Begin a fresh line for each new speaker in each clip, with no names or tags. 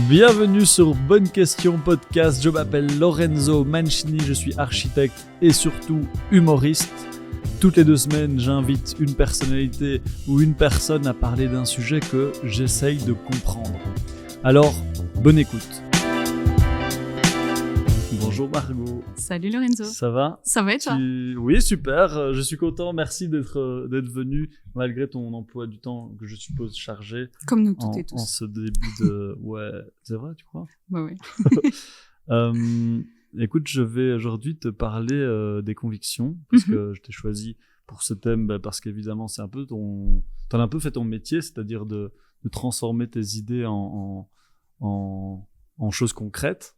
Bienvenue sur Bonne Question Podcast, je m'appelle Lorenzo Mancini, je suis architecte et surtout humoriste. Toutes les 2 semaines, j'invite une personnalité ou une personne à parler d'un sujet que j'essaye de comprendre. Alors, bonne écoute. Bonjour Margot.
Salut Lorenzo.
Ça va ?
Ça va et toi ?
Oui, super. Je suis content. Merci d'être venu malgré ton emploi du temps que je suppose chargé.
Comme nous toutes et tous.
En ce début de... Ouais, c'est vrai, tu crois ?
Bah oui.
Écoute, je vais aujourd'hui te parler des convictions parce que je t'ai choisi pour ce thème parce qu'évidemment, c'est un peu t'en as un peu fait ton métier, c'est-à-dire de transformer tes idées en choses concrètes.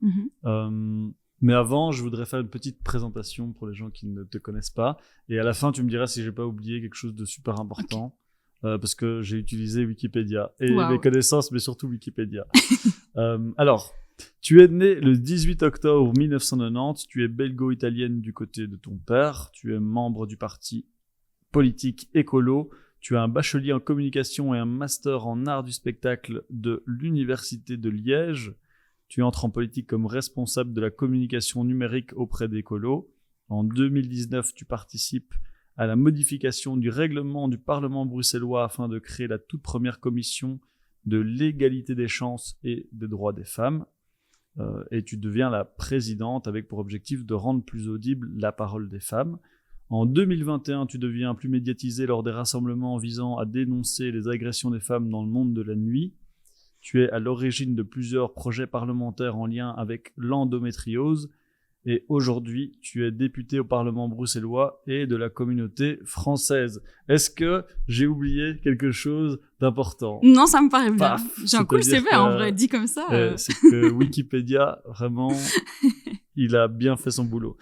Mais avant, je voudrais faire une petite présentation pour les gens qui ne te connaissent pas. Et à la fin, tu me diras si j'ai pas oublié quelque chose de super important. Parce que j'ai utilisé Wikipédia. Et mes connaissances, mais surtout Wikipédia. Alors, tu es né le 18 octobre 1990. Tu es belgo-italienne du côté de ton père. Tu es membre du parti politique écolo. Tu as un bachelier en communication et un master en art du spectacle de l'Université de Liège. Tu entres en politique comme responsable de la communication numérique auprès d'Écolo. En 2019, tu participes à la modification du règlement du Parlement bruxellois afin de créer la toute première commission de l'égalité des chances et des droits des femmes. Et tu deviens la présidente avec pour objectif de rendre plus audible la parole des femmes. En 2021, tu deviens plus médiatisée lors des rassemblements visant à dénoncer les agressions des femmes dans le monde de la nuit. Tu es à l'origine de plusieurs projets parlementaires en lien avec l'endométriose et aujourd'hui, tu es députée au Parlement bruxellois et de la communauté française. Est-ce que j'ai oublié quelque chose d'important ?
Non, ça me paraît bien.
Paf,
j'ai un cool CV en vrai, dit comme ça.
C'est que Wikipédia, vraiment, il a bien fait son boulot.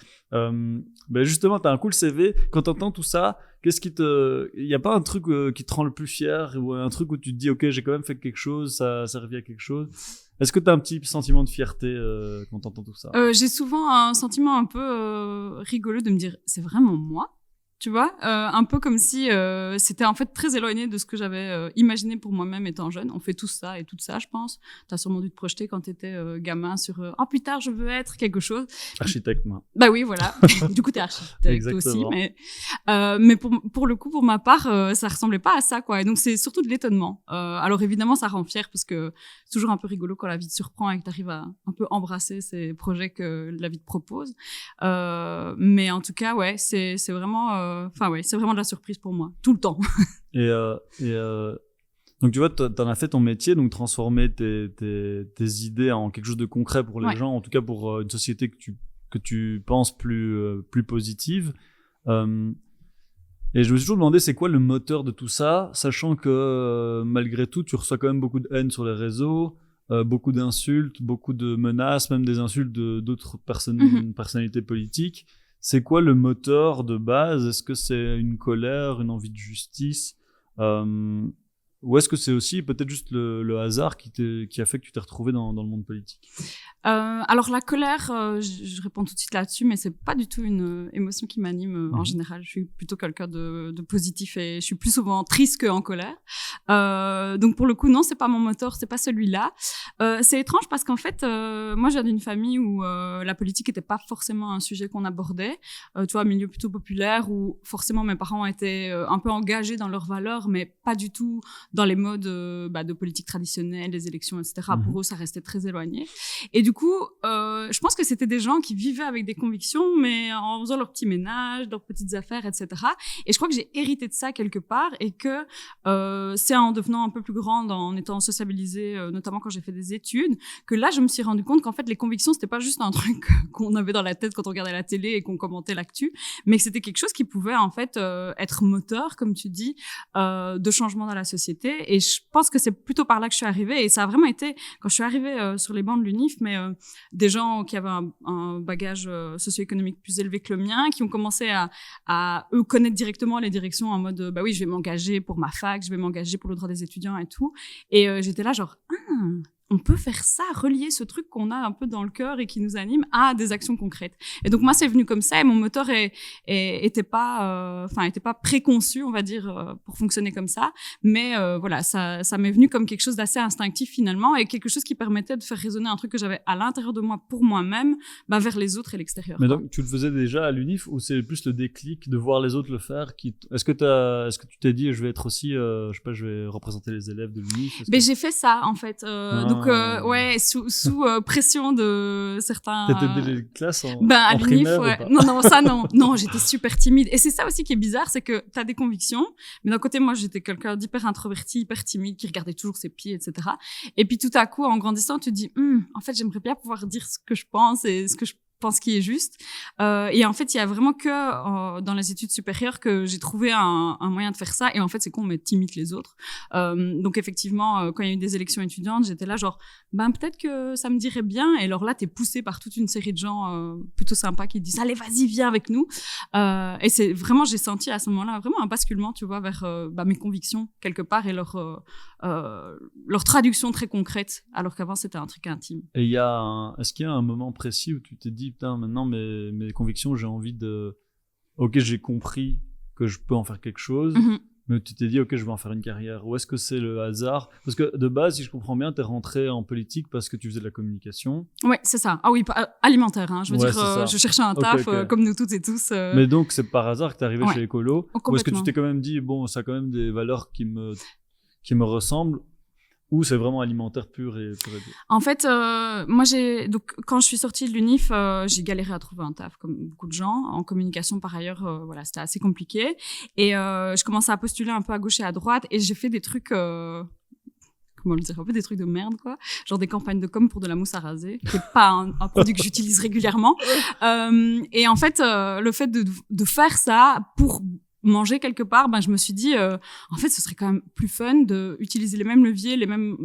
Justement, tu as un cool CV. Quand tu entends tout ça, il n'y a pas un truc qui te rend le plus fier ou un truc où tu te dis, ok, j'ai quand même fait quelque chose, ça a servi à quelque chose. Est-ce que tu as un petit sentiment de fierté quand tu entends tout ça ?
J'ai souvent un sentiment un peu rigolo de me dire, c'est vraiment moi ? Tu vois, un peu comme si c'était en fait très éloigné de ce que j'avais imaginé pour moi-même étant jeune. On fait tout ça et tout ça, je pense. T'as sûrement dû te projeter quand t'étais gamin sur « Oh, plus tard, je veux être quelque chose ».
Architecte, moi.
Bah oui, voilà. Du coup, t'es architecte aussi. Mais pour le coup, pour ma part, ça ressemblait pas à ça, quoi. Et donc, c'est surtout de l'étonnement. Alors évidemment, ça rend fier parce que c'est toujours un peu rigolo quand la vie te surprend et que t'arrives à un peu embrasser ces projets que la vie te propose. Mais en tout cas, ouais, c'est vraiment... c'est vraiment de la surprise pour moi, tout le temps.
Donc, tu vois, t'en as fait ton métier, donc transformer tes idées en quelque chose de concret pour les gens, en tout cas pour une société que tu penses plus positive. Et je me suis toujours demandé, c'est quoi le moteur de tout ça, sachant que malgré tout, tu reçois quand même beaucoup de haine sur les réseaux, beaucoup d'insultes, beaucoup de menaces, même des insultes d'autres personnalités politiques. C'est quoi le moteur de base ? Est-ce que c'est une colère, une envie de justice ? Ou est-ce que c'est aussi peut-être juste le hasard qui a fait que tu t'es retrouvé dans le monde politique ?
Alors la colère, je réponds tout de suite là-dessus, mais c'est pas du tout une émotion qui m'anime en général. Je suis plutôt quelqu'un de positif et je suis plus souvent triste qu'en colère. Donc pour le coup, non, c'est pas mon moteur, c'est pas celui-là. C'est étrange parce qu'en fait, moi, je viens d'une famille où la politique était pas forcément un sujet qu'on abordait. Tu vois, un milieu plutôt populaire où forcément mes parents étaient un peu engagés dans leurs valeurs, mais pas du tout dans les modes de politique traditionnelle, des élections, etc. Pour eux, ça restait très éloigné. Et du coup, je pense que c'était des gens qui vivaient avec des convictions, mais en faisant leur petit ménage, leurs petites affaires, etc. Et je crois que j'ai hérité de ça quelque part et que c'est en devenant un peu plus grande, en étant sociabilisée, notamment quand j'ai fait des études, que là, je me suis rendu compte qu'en fait, les convictions, c'était pas juste un truc qu'on avait dans la tête quand on regardait la télé et qu'on commentait l'actu, mais que c'était quelque chose qui pouvait en fait être moteur, comme tu dis, de changement dans la société. Et je pense que c'est plutôt par là que je suis arrivée. Et ça a vraiment été, quand je suis arrivée sur les bancs de l'UNIF, mais des gens qui avaient un bagage socio-économique plus élevé que le mien, qui ont commencé à eux connaître directement les directions en mode bah oui, je vais m'engager pour ma fac, je vais m'engager pour le droit des étudiants et tout. Et j'étais là genre on peut faire ça, relier ce truc qu'on a un peu dans le cœur et qui nous anime à des actions concrètes. Et donc moi, c'est venu comme ça et mon moteur était pas préconçu, on va dire, pour fonctionner comme ça. Mais voilà, ça m'est venu comme quelque chose d'assez instinctif finalement et quelque chose qui permettait de faire résonner un truc que j'avais à l'intérieur de moi pour moi-même, vers les autres et l'extérieur.
Mais donc tu le faisais déjà à l'UNIF ou c'est plus le déclic de voir les autres le faire est-ce que tu t'es dit je vais être aussi, je sais pas, je vais représenter les élèves de l'UNIF?
Mais j'ai fait ça en fait. Donc ouais, sous pression de certains.
T'étais dès les classes
à
en
l'UNIF,
primaire
ouais.
ou pas?
Non, ça non, j'étais super timide. Et c'est ça aussi qui est bizarre, c'est que t'as des convictions, mais d'un côté moi j'étais quelqu'un d'hyper introverti, hyper timide, qui regardait toujours ses pieds, etc. Et puis tout à coup, en grandissant, tu te dis, en fait j'aimerais bien pouvoir dire ce que je pense et ce que je pense qui est juste. Et en fait, il y a vraiment que dans les études supérieures que j'ai trouvé un moyen de faire ça. Et en fait, c'est qu'on me t'imite les autres. Donc effectivement, quand il y a eu des élections étudiantes, j'étais là genre, peut-être que ça me dirait bien. Et alors là, t'es poussé par toute une série de gens plutôt sympas qui te disent, allez, vas-y, viens avec nous. Et c'est vraiment, j'ai senti à ce moment-là vraiment un basculement, tu vois, vers mes convictions quelque part et leur traduction très concrète, alors qu'avant c'était un truc intime.
Et est-ce qu'il y a un moment précis où tu t'es dit putain, maintenant mes convictions, j'ai envie de, ok, j'ai compris que je peux en faire quelque chose, mais tu t'es dit ok, je vais en faire une carrière, ou est-ce que c'est le hasard? Parce que de base, si je comprends bien, t'es rentré en politique parce que tu faisais de la communication.
Ouais, c'est ça. Ah oui, alimentaire, hein. Je veux dire, je cherchais un taf comme nous toutes et tous.
Mais donc c'est par hasard que t'es arrivé chez Écolo, ou est-ce que tu t'es quand même dit bon, ça a quand même des valeurs qui me ressemblent? Ou c'est vraiment alimentaire pur et dur?
En fait, moi donc quand je suis sortie de l'UNIF, j'ai galéré à trouver un taf comme beaucoup de gens. En communication par ailleurs, voilà, c'était assez compliqué. Et je commençais à postuler un peu à gauche et à droite et j'ai fait des trucs comment le dire, un peu des trucs de merde quoi, genre des campagnes de com pour de la mousse à raser, qui est pas un produit que j'utilise régulièrement. Et en fait, le fait de faire ça pour manger quelque part, je me suis dit en fait ce serait quand même plus fun de utiliser les mêmes leviers, les mêmes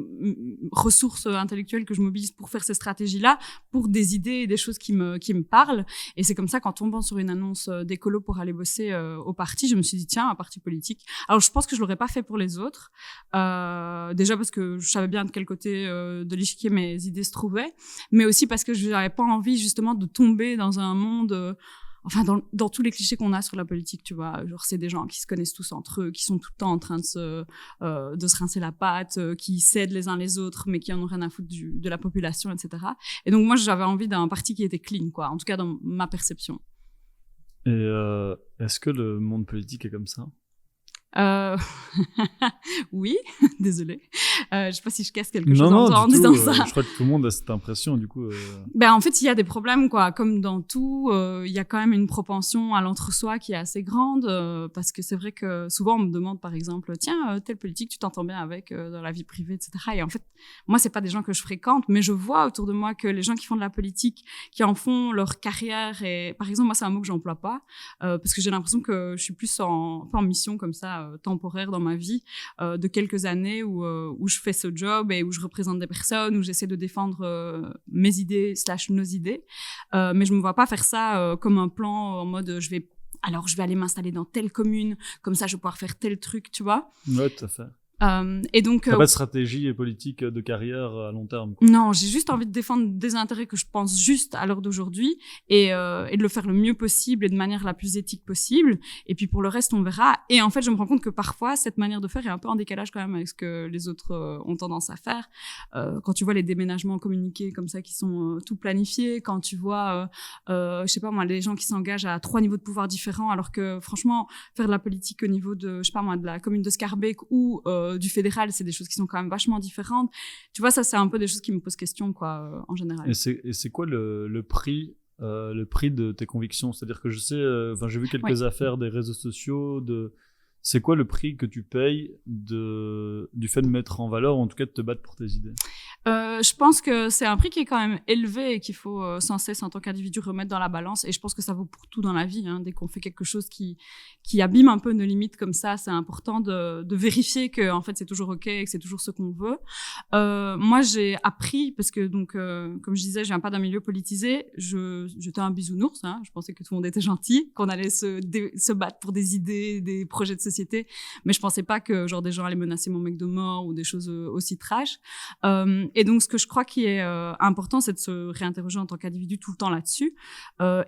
ressources intellectuelles que je mobilise pour faire ces stratégies-là, pour des idées et des choses qui me parlent. Et c'est comme ça qu'en tombant sur une annonce d'Écolo pour aller bosser au parti, je me suis dit tiens, un parti politique. Alors je pense que je l'aurais pas fait pour les autres, déjà parce que je savais bien de quel côté de l'échiquier mes idées se trouvaient, mais aussi parce que je n'avais pas envie justement de tomber dans un monde dans tous les clichés qu'on a sur la politique, tu vois, genre c'est des gens qui se connaissent tous entre eux, qui sont tout le temps en train de se rincer la patte, qui s'aident les uns les autres, mais qui en ont rien à foutre de la population, etc. Et donc moi j'avais envie d'un parti qui était clean, quoi, en tout cas dans ma perception.
Et est-ce que le monde politique est comme ça?
Oui, désolée. Je sais pas si je casse quelque chose en disant ça.
Je crois que tout le monde a cette impression, du coup.
En fait, il y a des problèmes, quoi. Comme dans tout, il y a quand même une propension à l'entre-soi qui est assez grande, parce que c'est vrai que souvent on me demande, par exemple, tiens, tel politique, tu t'entends bien avec dans la vie privée, etc. Et en fait, moi, c'est pas des gens que je fréquente, mais je vois autour de moi que les gens qui font de la politique, qui en font leur carrière, et par exemple, moi, c'est un mot que j'emploie pas, parce que j'ai l'impression que je suis plus en mission comme ça, temporaire dans ma vie, de quelques années où je fais ce job et où je représente des personnes, où j'essaie de défendre mes idées / nos idées, mais je me vois pas faire ça comme un plan en mode je vais aller m'installer dans telle commune, comme ça je vais pouvoir faire tel truc, tu vois.
Ouais, tout à fait.
Et donc,
t'as pas de stratégie politique de carrière à long terme, quoi.
Non, j'ai juste envie de défendre des intérêts que je pense juste à l'heure d'aujourd'hui et de le faire le mieux possible et de manière la plus éthique possible. Et puis pour le reste, on verra. Et en fait, je me rends compte que parfois, cette manière de faire est un peu en décalage quand même avec ce que les autres ont tendance à faire. Quand tu vois les déménagements communiqués comme ça qui sont tout planifiés, quand tu vois, je sais pas moi, les gens qui s'engagent à 3 niveaux de pouvoir différents, alors que franchement, faire de la politique au niveau de, je sais pas moi, de la commune de Scarbeck ou du fédéral, c'est des choses qui sont quand même vachement différentes. Tu vois, ça, c'est un peu des choses qui me posent question, quoi, en général.
Et c'est quoi le prix de tes convictions? C'est-à-dire que je sais, j'ai vu quelques affaires des réseaux sociaux, c'est quoi le prix que tu payes du fait de mettre en valeur, ou en tout cas de te battre pour tes idées?
Je pense que c'est un prix qui est quand même élevé et qu'il faut sans cesse en tant qu'individu remettre dans la balance, et je pense que ça vaut pour tout dans la vie, hein. Dès qu'on fait quelque chose qui abîme un peu nos limites comme ça, c'est important de vérifier que en fait c'est toujours ok et que c'est toujours ce qu'on veut. Moi j'ai appris, parce que donc comme je disais, je viens pas d'un milieu politisé, j'étais un bisounours, hein. Je pensais que tout le monde était gentil, qu'on allait se battre pour des idées, des projets de société, mais je pensais pas que genre des gens allaient menacer mon mec de mort ou des choses aussi trash. Et donc ce que je crois qui est important, c'est de se réinterroger en tant qu'individu tout le temps là-dessus,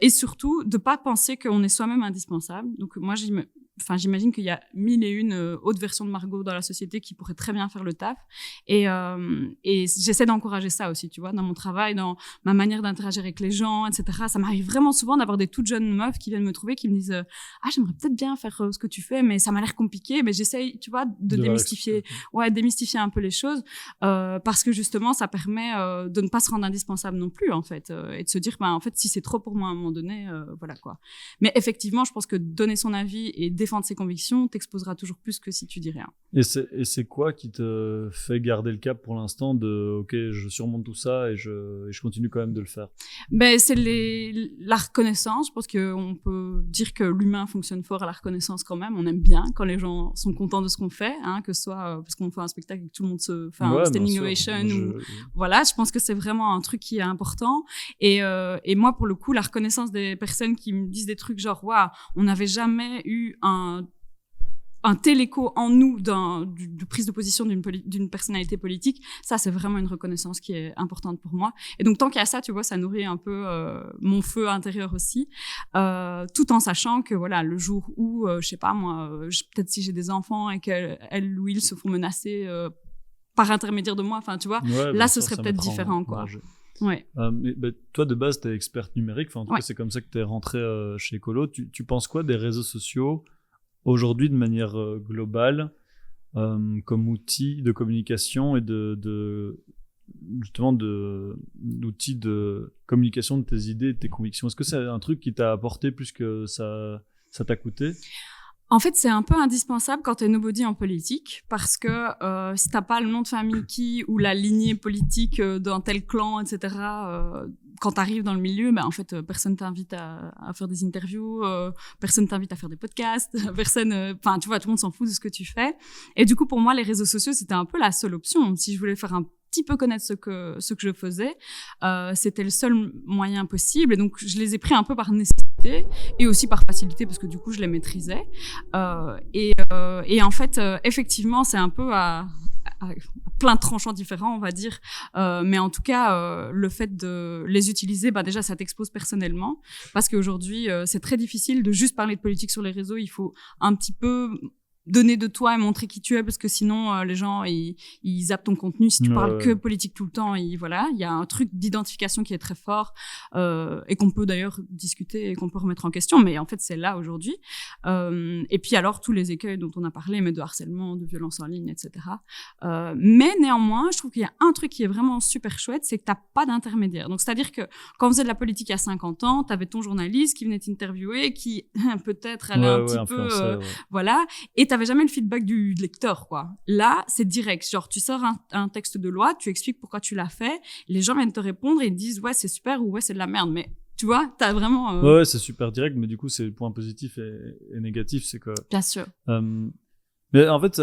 et surtout de pas penser qu'on est soi-même indispensable. Donc moi j'imagine qu'il y a 1001 autres versions de Margot dans la société qui pourraient très bien faire le taf. Et j'essaie d'encourager ça aussi, tu vois, dans mon travail, dans ma manière d'interagir avec les gens, etc. Ça m'arrive vraiment souvent d'avoir des toutes jeunes meufs qui viennent me trouver, qui me disent « Ah, j'aimerais peut-être bien faire ce que tu fais, mais ça m'a l'air compliqué. » Mais j'essaie, tu vois, de démystifier un peu les choses, parce que justement, ça permet de ne pas se rendre indispensable non plus, en fait, et de se dire, en fait, si c'est trop pour moi à un moment donné, voilà quoi. Mais effectivement, je pense que donner son avis et défendre ses convictions t'exposera toujours plus que si tu dis rien.
Et c'est quoi qui te fait garder le cap pour l'instant de ok, je surmonte tout ça et je continue quand même de le faire?
C'est la reconnaissance. Je pense qu'on peut dire que l'humain fonctionne fort à la reconnaissance quand même. On aime bien quand les gens sont contents de ce qu'on fait, hein, que ce soit parce qu'on fait un spectacle et que tout le monde se fait un standing ovation. Voilà, je pense que c'est vraiment un truc qui est important. Et moi, pour le coup, la reconnaissance des personnes qui me disent des trucs genre, waouh, on n'avait jamais eu un tel écho en nous de prise de position d'une personnalité politique, ça c'est vraiment une reconnaissance qui est importante pour moi. Et donc tant qu'il y a ça, tu vois, ça nourrit un peu mon feu intérieur aussi, tout en sachant que voilà, le jour où, je sais pas moi, peut-être si j'ai des enfants et qu'elles ou ils se font menacer par intermédiaire de moi, enfin tu vois, là ce serait peut-être différent quoi. Ouais.
Mais toi de base t'es experte numérique, enfin en tout cas c'est comme ça que t'es rentrée chez Ecolo. Tu penses quoi des réseaux sociaux aujourd'hui de manière globale, comme outil de communication et justement d'outils de communication de tes idées et de tes convictions? Est-ce que c'est un truc qui t'a apporté plus que ça t'a coûté?
En fait, c'est un peu indispensable quand t'es nobody en politique, parce que si t'as pas le nom de famille ou la lignée politique d'un tel clan, etc., quand t'arrives dans le milieu, en fait, personne t'invite à faire des interviews, personne t'invite à faire des podcasts, enfin, tu vois, tout le monde s'en fout de ce que tu fais. Et du coup, pour moi, les réseaux sociaux, c'était un peu la seule option. Si je voulais faire un petit peu connaître ce que je faisais, c'était le seul moyen possible. Et donc, je les ai pris un peu par nécessité et aussi par facilité parce que du coup, je les maîtrisais. Et en fait, effectivement, c'est un peu à plein de tranchants différents, on va dire. Mais en tout cas, le fait de les utiliser, déjà, ça t'expose personnellement. Parce qu'aujourd'hui, c'est très difficile de juste parler de politique sur les réseaux. Il faut un petit peu donner de toi et montrer qui tu es, parce que sinon les gens ils zappent ton contenu. Si tu parles que politique tout le temps, voilà, il y a un truc d'identification qui est très fort et qu'on peut d'ailleurs discuter et qu'on peut remettre en question, mais en fait c'est là aujourd'hui. Et puis alors tous les écueils dont on a parlé, mais de harcèlement, de violence en ligne, etc. Mais néanmoins, je trouve qu'il y a un truc qui est vraiment super chouette, c'est que t'as pas d'intermédiaire. Donc c'est-à-dire que quand on faisait de la politique il y a 50 ans, t'avais ton journaliste qui venait t'interviewer, qui peut-être allait un petit peu voilà, et t'avais jamais le feedback du lecteur, quoi. Là, c'est direct. Genre, tu sors un texte de loi, tu expliques pourquoi tu l'as fait, les gens viennent te répondre et ils disent ouais, c'est super ou ouais, c'est de la merde. Mais tu vois, t'as vraiment.
Ouais, c'est super direct, mais du coup, c'est le point positif et négatif, c'est que.
Bien sûr.
Mais en fait,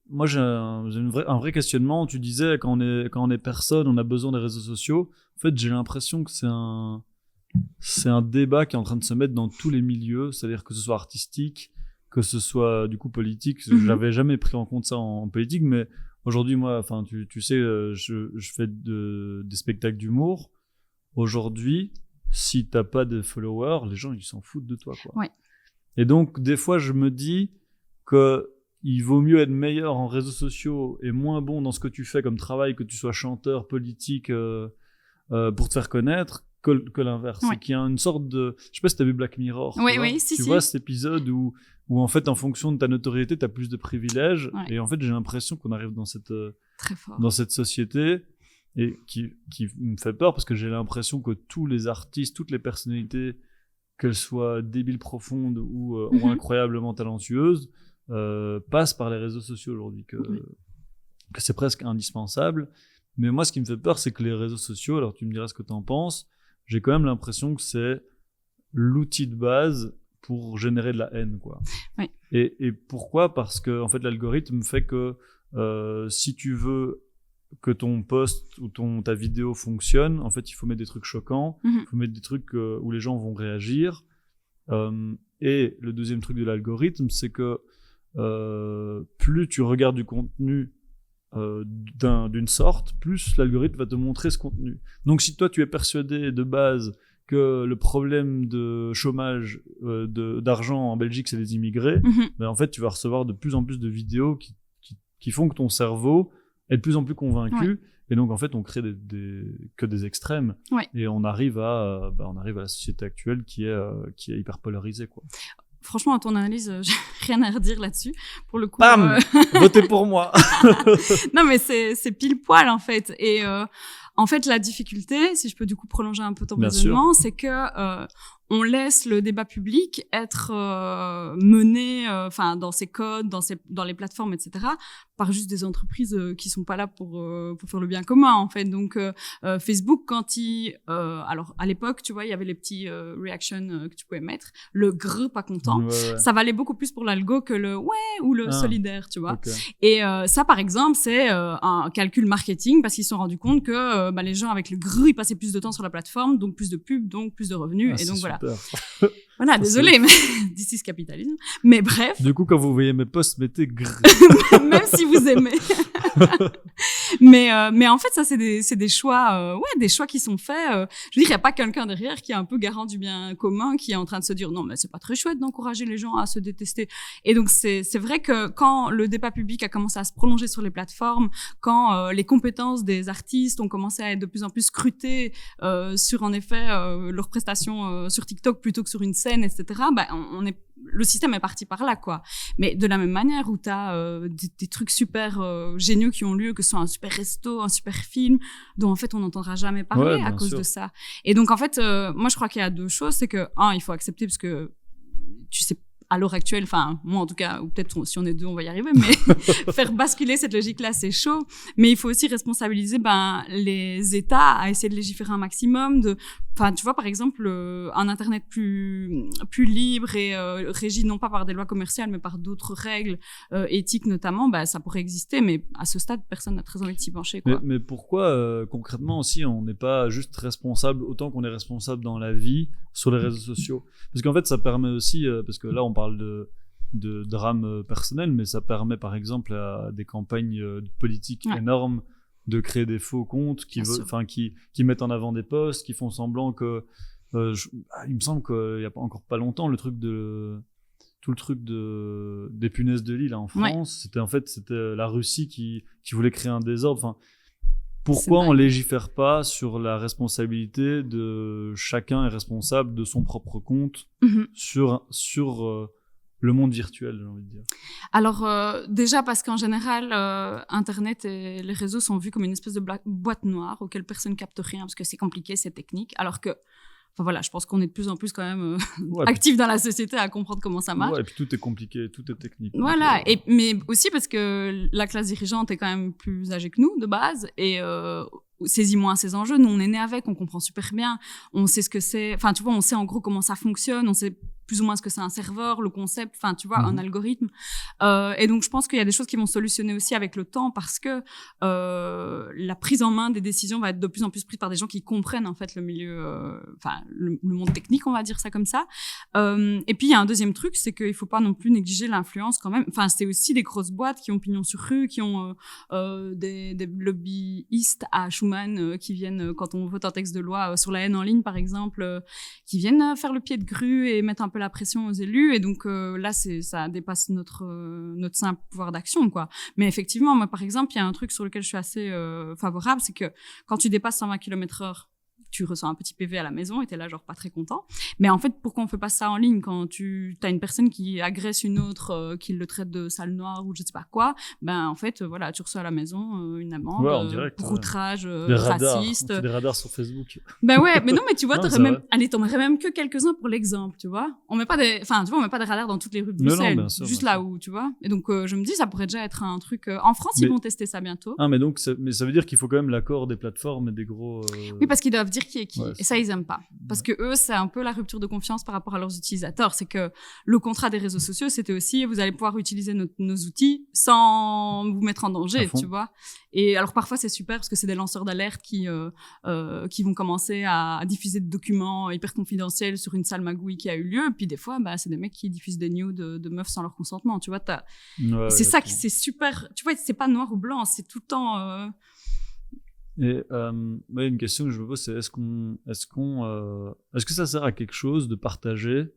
moi, j'ai un vrai questionnement. Tu disais, quand on est personne, on a besoin des réseaux sociaux. En fait, j'ai l'impression que c'est un débat qui est en train de se mettre dans tous les milieux, c'est-à-dire que ce soit artistique, que ce soit du coup politique. J'avais jamais pris en compte ça en politique, mais aujourd'hui, moi, enfin, tu sais, je fais des spectacles d'humour. Aujourd'hui, si t'as pas de followers, les gens ils s'en foutent de toi, quoi.
Ouais.
Et donc des fois, je me dis que il vaut mieux être meilleur en réseaux sociaux et moins bon dans ce que tu fais comme travail, que tu sois chanteur, politique, pour te faire connaître, que l'inverse.
Ouais.
C'est qu'il y a une sorte de... Je sais pas si t'as vu Black Mirror.
Oui,
tu vois cet épisode où en fait, en fonction de ta notoriété, t'as plus de privilèges.
Ouais.
Et en fait, j'ai l'impression qu'on arrive dans cette société et qui me fait peur parce que j'ai l'impression que tous les artistes, toutes les personnalités, qu'elles soient débiles profondes ou incroyablement talentueuses, passent par les réseaux sociaux aujourd'hui, que c'est presque indispensable. Mais moi, ce qui me fait peur, c'est que les réseaux sociaux, alors tu me diras ce que t'en penses, j'ai quand même l'impression que c'est l'outil de base pour générer de la haine, quoi.
Oui.
Et pourquoi ? Parce que en fait, l'algorithme fait que si tu veux que ton post ou ta vidéo fonctionne, en fait, il faut mettre des trucs choquants, il faut mettre des trucs où les gens vont réagir. Et le deuxième truc de l'algorithme, c'est que plus tu regardes du contenu d'une sorte, plus l'algorithme va te montrer ce contenu. Donc si toi tu es persuadé de base que le problème de chômage d'argent en Belgique c'est les immigrés, ben en fait tu vas recevoir de plus en plus de vidéos qui font que ton cerveau est de plus en plus convaincu, et donc en fait on crée que des extrêmes, et on arrive à la société actuelle qui est hyper polarisée, quoi.
Franchement, à ton analyse, j'ai rien à redire là-dessus. Pour le coup,
bam, votez pour moi.
Non, mais c'est pile poil en fait. Et en fait, la difficulté, si je peux du coup prolonger un peu ton raisonnement, c'est que on laisse le débat public être mené, dans ses codes, dans les plateformes, etc., par juste des entreprises qui sont pas là pour faire le bien commun, en fait. Donc Facebook, quand alors à l'époque, tu vois, il y avait les petits reactions que tu pouvais mettre, le grrr pas content, ça valait beaucoup plus pour l'algo que le ouais ou le solidaire, tu vois. Okay. Et ça, par exemple, c'est un calcul marketing, parce qu'ils se sont rendus compte que les gens avec le grrr, ils passaient plus de temps sur la plateforme, donc plus de pubs, donc plus de revenus, et donc voilà. Voilà, désolé, mais this is capitalisme. Mais bref.
Du coup, quand vous voyez mes posts, mettez grrr.
Même si vous aimez. Mais en fait, ça, c'est des choix, des choix qui sont faits. Je veux dire, il n'y a pas quelqu'un derrière qui est un peu garant du bien commun, qui est en train de se dire non, mais c'est pas très chouette d'encourager les gens à se détester. Et donc, c'est vrai que quand le débat public a commencé à se prolonger sur les plateformes, quand les compétences des artistes ont commencé à être de plus en plus scrutées sur, en effet, leurs prestations sur TikTok plutôt que sur une scène, etc., le système est parti par là, quoi. Mais de la même manière où t'as des trucs super géniaux qui ont lieu, que ce soit un super resto, un super film, dont en fait on n'entendra jamais parler à cause de ça. Et donc en fait, moi je crois qu'il y a deux choses, c'est que il faut accepter, parce que tu sais, à l'heure actuelle, enfin moi en tout cas, ou peut-être si on est deux on va y arriver, mais faire basculer cette logique-là c'est chaud. Mais il faut aussi responsabiliser les États à essayer de légiférer un maximum, enfin tu vois, par exemple un internet plus libre et régi non pas par des lois commerciales mais par d'autres règles éthiques notamment, ça pourrait exister, mais à ce stade personne n'a très envie de s'y pencher, quoi.
Mais pourquoi concrètement aussi on n'est pas juste responsable autant qu'on est responsable dans la vie sur les réseaux sociaux? Parce qu'en fait ça permet aussi, parce que là on parle de drame personnel, mais ça permet par exemple à des campagnes politiques énormes de créer des faux comptes qui mettent en avant des posts, qui font semblant que il me semble qu'il y a encore pas longtemps tout le truc des punaises de lit là en France, c'était la Russie qui voulait créer un désordre. Enfin, pourquoi on légifère pas sur la responsabilité de chacun est responsable de son propre compte sur le monde virtuel, j'ai envie de dire. Alors,
déjà parce qu'en général, Internet et les réseaux sont vus comme une espèce de boîte noire auquel personne capte rien parce que c'est compliqué, c'est technique. Alors que, enfin voilà, je pense qu'on est de plus en plus quand même actifs dans la société à comprendre comment ça marche.
Ouais, et puis tout est compliqué, tout est technique.
Voilà, mais aussi parce que la classe dirigeante est quand même plus âgée que nous de base et saisit moins ces enjeux. Nous, on est nés avec, on comprend super bien, on sait ce que c'est. Enfin, tu vois, on sait en gros comment ça fonctionne, on sait plus ou moins ce que c'est un serveur, le concept, enfin, tu vois, un algorithme. Et donc, je pense qu'il y a des choses qui vont se solutionner aussi avec le temps parce que la prise en main des décisions va être de plus en plus prise par des gens qui comprennent, en fait, le milieu, le monde technique, on va dire ça comme ça. Et puis, il y a un deuxième truc, c'est qu'il faut pas non plus négliger l'influence quand même. Enfin, c'est aussi des grosses boîtes qui ont pignon sur rue, qui ont des lobbyistes à Schuman qui viennent, quand on vote un texte de loi sur la haine en ligne, par exemple, qui viennent faire le pied de grue et mettre un peu la pression aux élus, et donc là ça dépasse notre simple pouvoir d'action, quoi. Mais effectivement, moi par exemple, il y a un truc sur lequel je suis assez favorable, c'est que quand tu dépasses 120 km/h, tu reçois un petit PV à la maison et t'es là genre pas très content. Mais en fait, pourquoi on fait pas ça en ligne quand t'as une personne qui agresse une autre, qui le traite de sale noire ou je sais pas quoi, en fait, voilà, tu reçois à la maison une amende pour outrage raciste.
On fait des radars sur Facebook.
Mais non, mais tu vois, t'en aurais même que quelques-uns pour l'exemple, tu vois. On met pas des radars dans toutes les rues de Bruxelles, bien sûr. Là où, tu vois. Et donc, je me dis, ça pourrait déjà être un truc. En France, ils vont tester ça bientôt.
Mais ça veut dire qu'il faut quand même l'accord des plateformes et des gros.
Oui, parce qu'ils doivent dire dire qui est qui.
Ouais,
et ça, ils aiment pas. Parce que eux, c'est un peu la rupture de confiance par rapport à leurs utilisateurs. C'est que le contrat des réseaux sociaux, c'était aussi, vous allez pouvoir utiliser nos outils sans vous mettre en danger, tu vois. Et alors, parfois, c'est super parce que c'est des lanceurs d'alerte qui vont commencer à diffuser des documents hyper confidentiels sur une sale magouille qui a eu lieu. Puis des fois, c'est des mecs qui diffusent des news de meufs sans leur consentement, tu vois. C'est ça qui, c'est super, tu vois, c'est pas noir ou blanc, c'est tout le temps...
Et une question que je me pose, c'est est-ce que ça sert à quelque chose de partager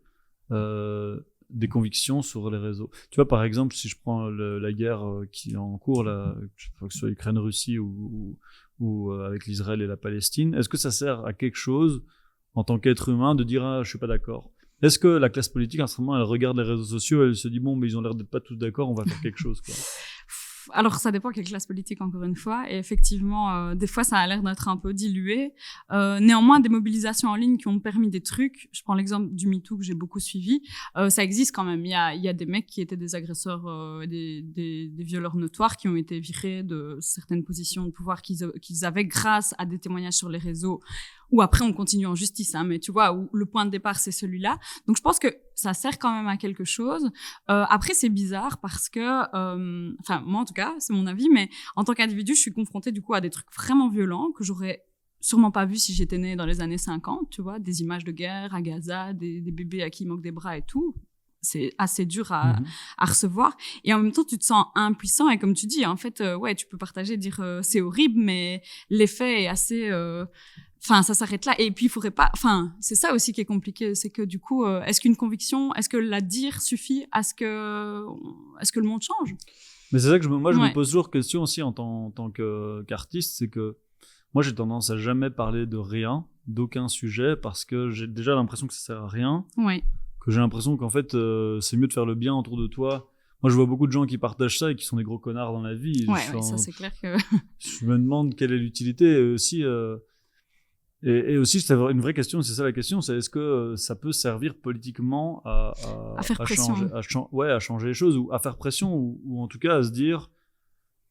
des convictions sur les réseaux? Tu vois, par exemple, si je prends la guerre qui est en cours, là, que ce soit Ukraine-Russie ou avec l'Israël et la Palestine, est-ce que ça sert à quelque chose en tant qu'être humain de dire je suis pas d'accord? Est-ce que la classe politique, à ce moment, elle regarde les réseaux sociaux et elle se dit bon, mais ils ont l'air d'être pas tous d'accord, on va faire quelque chose, quoi?
Alors, ça dépend quelle classe politique, encore une fois. Et effectivement, des fois, ça a l'air d'être un peu dilué. Néanmoins, des mobilisations en ligne qui ont permis des trucs. Je prends l'exemple du MeToo que j'ai beaucoup suivi. Ça existe quand même. Il y a des mecs qui étaient des agresseurs, des violeurs notoires qui ont été virés de certaines positions de pouvoir qu'ils avaient grâce à des témoignages sur les réseaux. Ou après, on continue en justice, hein, mais tu vois, où le point de départ, c'est celui-là. Donc, je pense que ça sert quand même à quelque chose. Après, c'est bizarre parce que, moi, en tout cas, c'est mon avis, mais en tant qu'individu, je suis confrontée, du coup, à des trucs vraiment violents que j'aurais sûrement pas vu si j'étais née dans les années 50, tu vois, des images de guerre à Gaza, des bébés à qui il manque des bras et tout. C'est assez dur à recevoir. Et en même temps, tu te sens impuissant. Et comme tu dis, en fait, tu peux partager, dire c'est horrible, mais l'effet est assez... ça s'arrête là. Et puis, il faudrait pas... c'est ça aussi qui est compliqué. C'est que du coup, est-ce qu'une conviction, est-ce que la dire suffit à ce que le monde change?
Mais c'est ça que je me pose toujours question aussi en tant qu'artiste, c'est que moi, j'ai tendance à jamais parler de rien, d'aucun sujet, parce que j'ai déjà l'impression que ça sert à rien.
Ouais.
Que j'ai l'impression qu'en fait, c'est mieux de faire le bien autour de toi. Moi, je vois beaucoup de gens qui partagent ça et qui sont des gros connards dans la vie.
Ça, c'est clair que...
Je me demande quelle est l'utilité. Et aussi, c'est une vraie question, c'est ça la question, c'est est-ce que ça peut servir politiquement à
faire pression.
à changer les choses, ou à faire pression, ou en tout cas à se dire...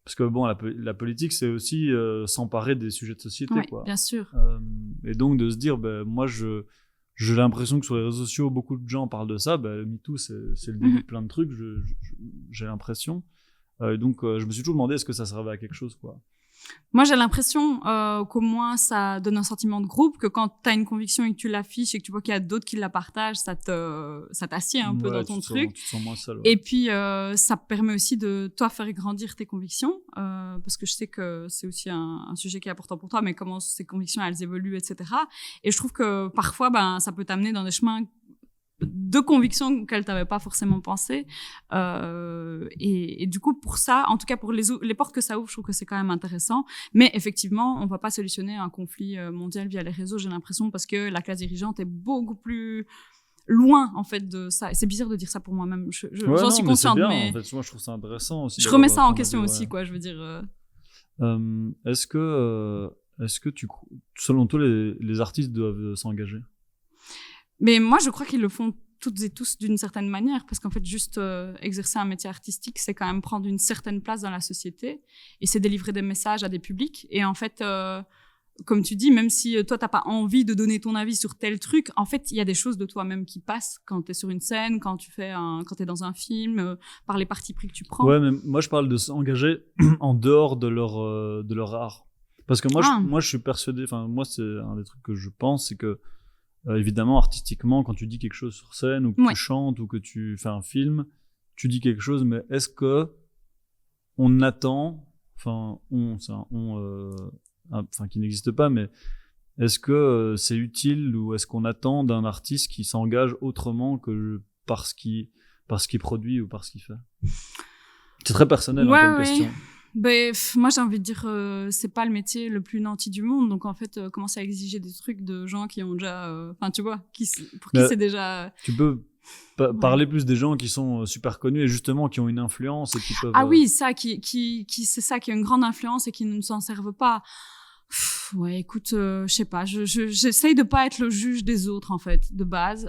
Parce que bon, la politique, c'est aussi s'emparer des sujets de société, quoi.
Bien sûr.
Et donc de se dire, moi, j'ai l'impression que sur les réseaux sociaux, beaucoup de gens parlent de ça. MeToo, c'est le début de plein de trucs, j'ai l'impression. Et donc, je me suis toujours demandé est-ce que ça servait à quelque chose, quoi.
Moi, j'ai l'impression qu'au moins, ça donne un sentiment de groupe, que quand tu as une conviction et que tu l'affiches et que tu vois qu'il y a d'autres qui la partagent, ça t'assied un peu dans ton truc.
Tu te sens moins seul. Ouais.
Et puis, ça permet aussi de, toi, faire grandir tes convictions, parce que je sais que c'est aussi un sujet qui est important pour toi, mais comment ces convictions, elles évoluent, etc. Et je trouve que parfois, ça peut t'amener dans des chemins de convictions auxquelles tu n'avais pas forcément pensé. Et du coup, pour ça, en tout cas pour les portes que ça ouvre, je trouve que c'est quand même intéressant. Mais effectivement, on ne va pas solutionner un conflit mondial via les réseaux, j'ai l'impression, parce que la classe dirigeante est beaucoup plus loin, en fait, de ça. Et c'est bizarre de dire ça pour moi-même. J'en suis consciente, mais...
En fait, moi, je trouve ça intéressant aussi.
Je remets ça en question aussi, quoi, je veux dire...
Est-ce que selon toi, les artistes doivent s'engager?
Mais moi, je crois qu'ils le font toutes et tous d'une certaine manière, parce qu'en fait, juste exercer un métier artistique, c'est quand même prendre une certaine place dans la société, et c'est délivrer des messages à des publics. Et en fait, comme tu dis, même si toi, t'as pas envie de donner ton avis sur tel truc, en fait, il y a des choses de toi-même qui passent quand t'es sur une scène, quand t'es dans un film, par les partis pris que tu prends.
Ouais, mais moi, je parle de s'engager en dehors de leur art. Parce que moi, je suis persuadé, moi, c'est un des trucs que je pense, c'est que évidemment, artistiquement, quand tu dis quelque chose sur scène, ou que tu chantes, ou que tu fais un film, tu dis quelque chose, mais est-ce que on attend, qui n'existe pas, mais est-ce que c'est utile, ou est-ce qu'on attend d'un artiste qui s'engage autrement que parce qu'il produit ou parce qu'il fait? C'est très personnel comme question.
Moi, j'ai envie de dire, c'est pas le métier le plus nanti du monde. Donc, en fait, commencer à exiger des trucs de gens qui ont déjà... tu vois, pour qui c'est déjà...
Tu peux parler plus des gens qui sont super connus et justement qui ont une influence et qui peuvent...
Ah oui, ça, c'est ça, qui a une grande influence et qui ne s'en servent pas. Écoute, je sais pas, j'essaye de pas être le juge des autres, en fait, de base.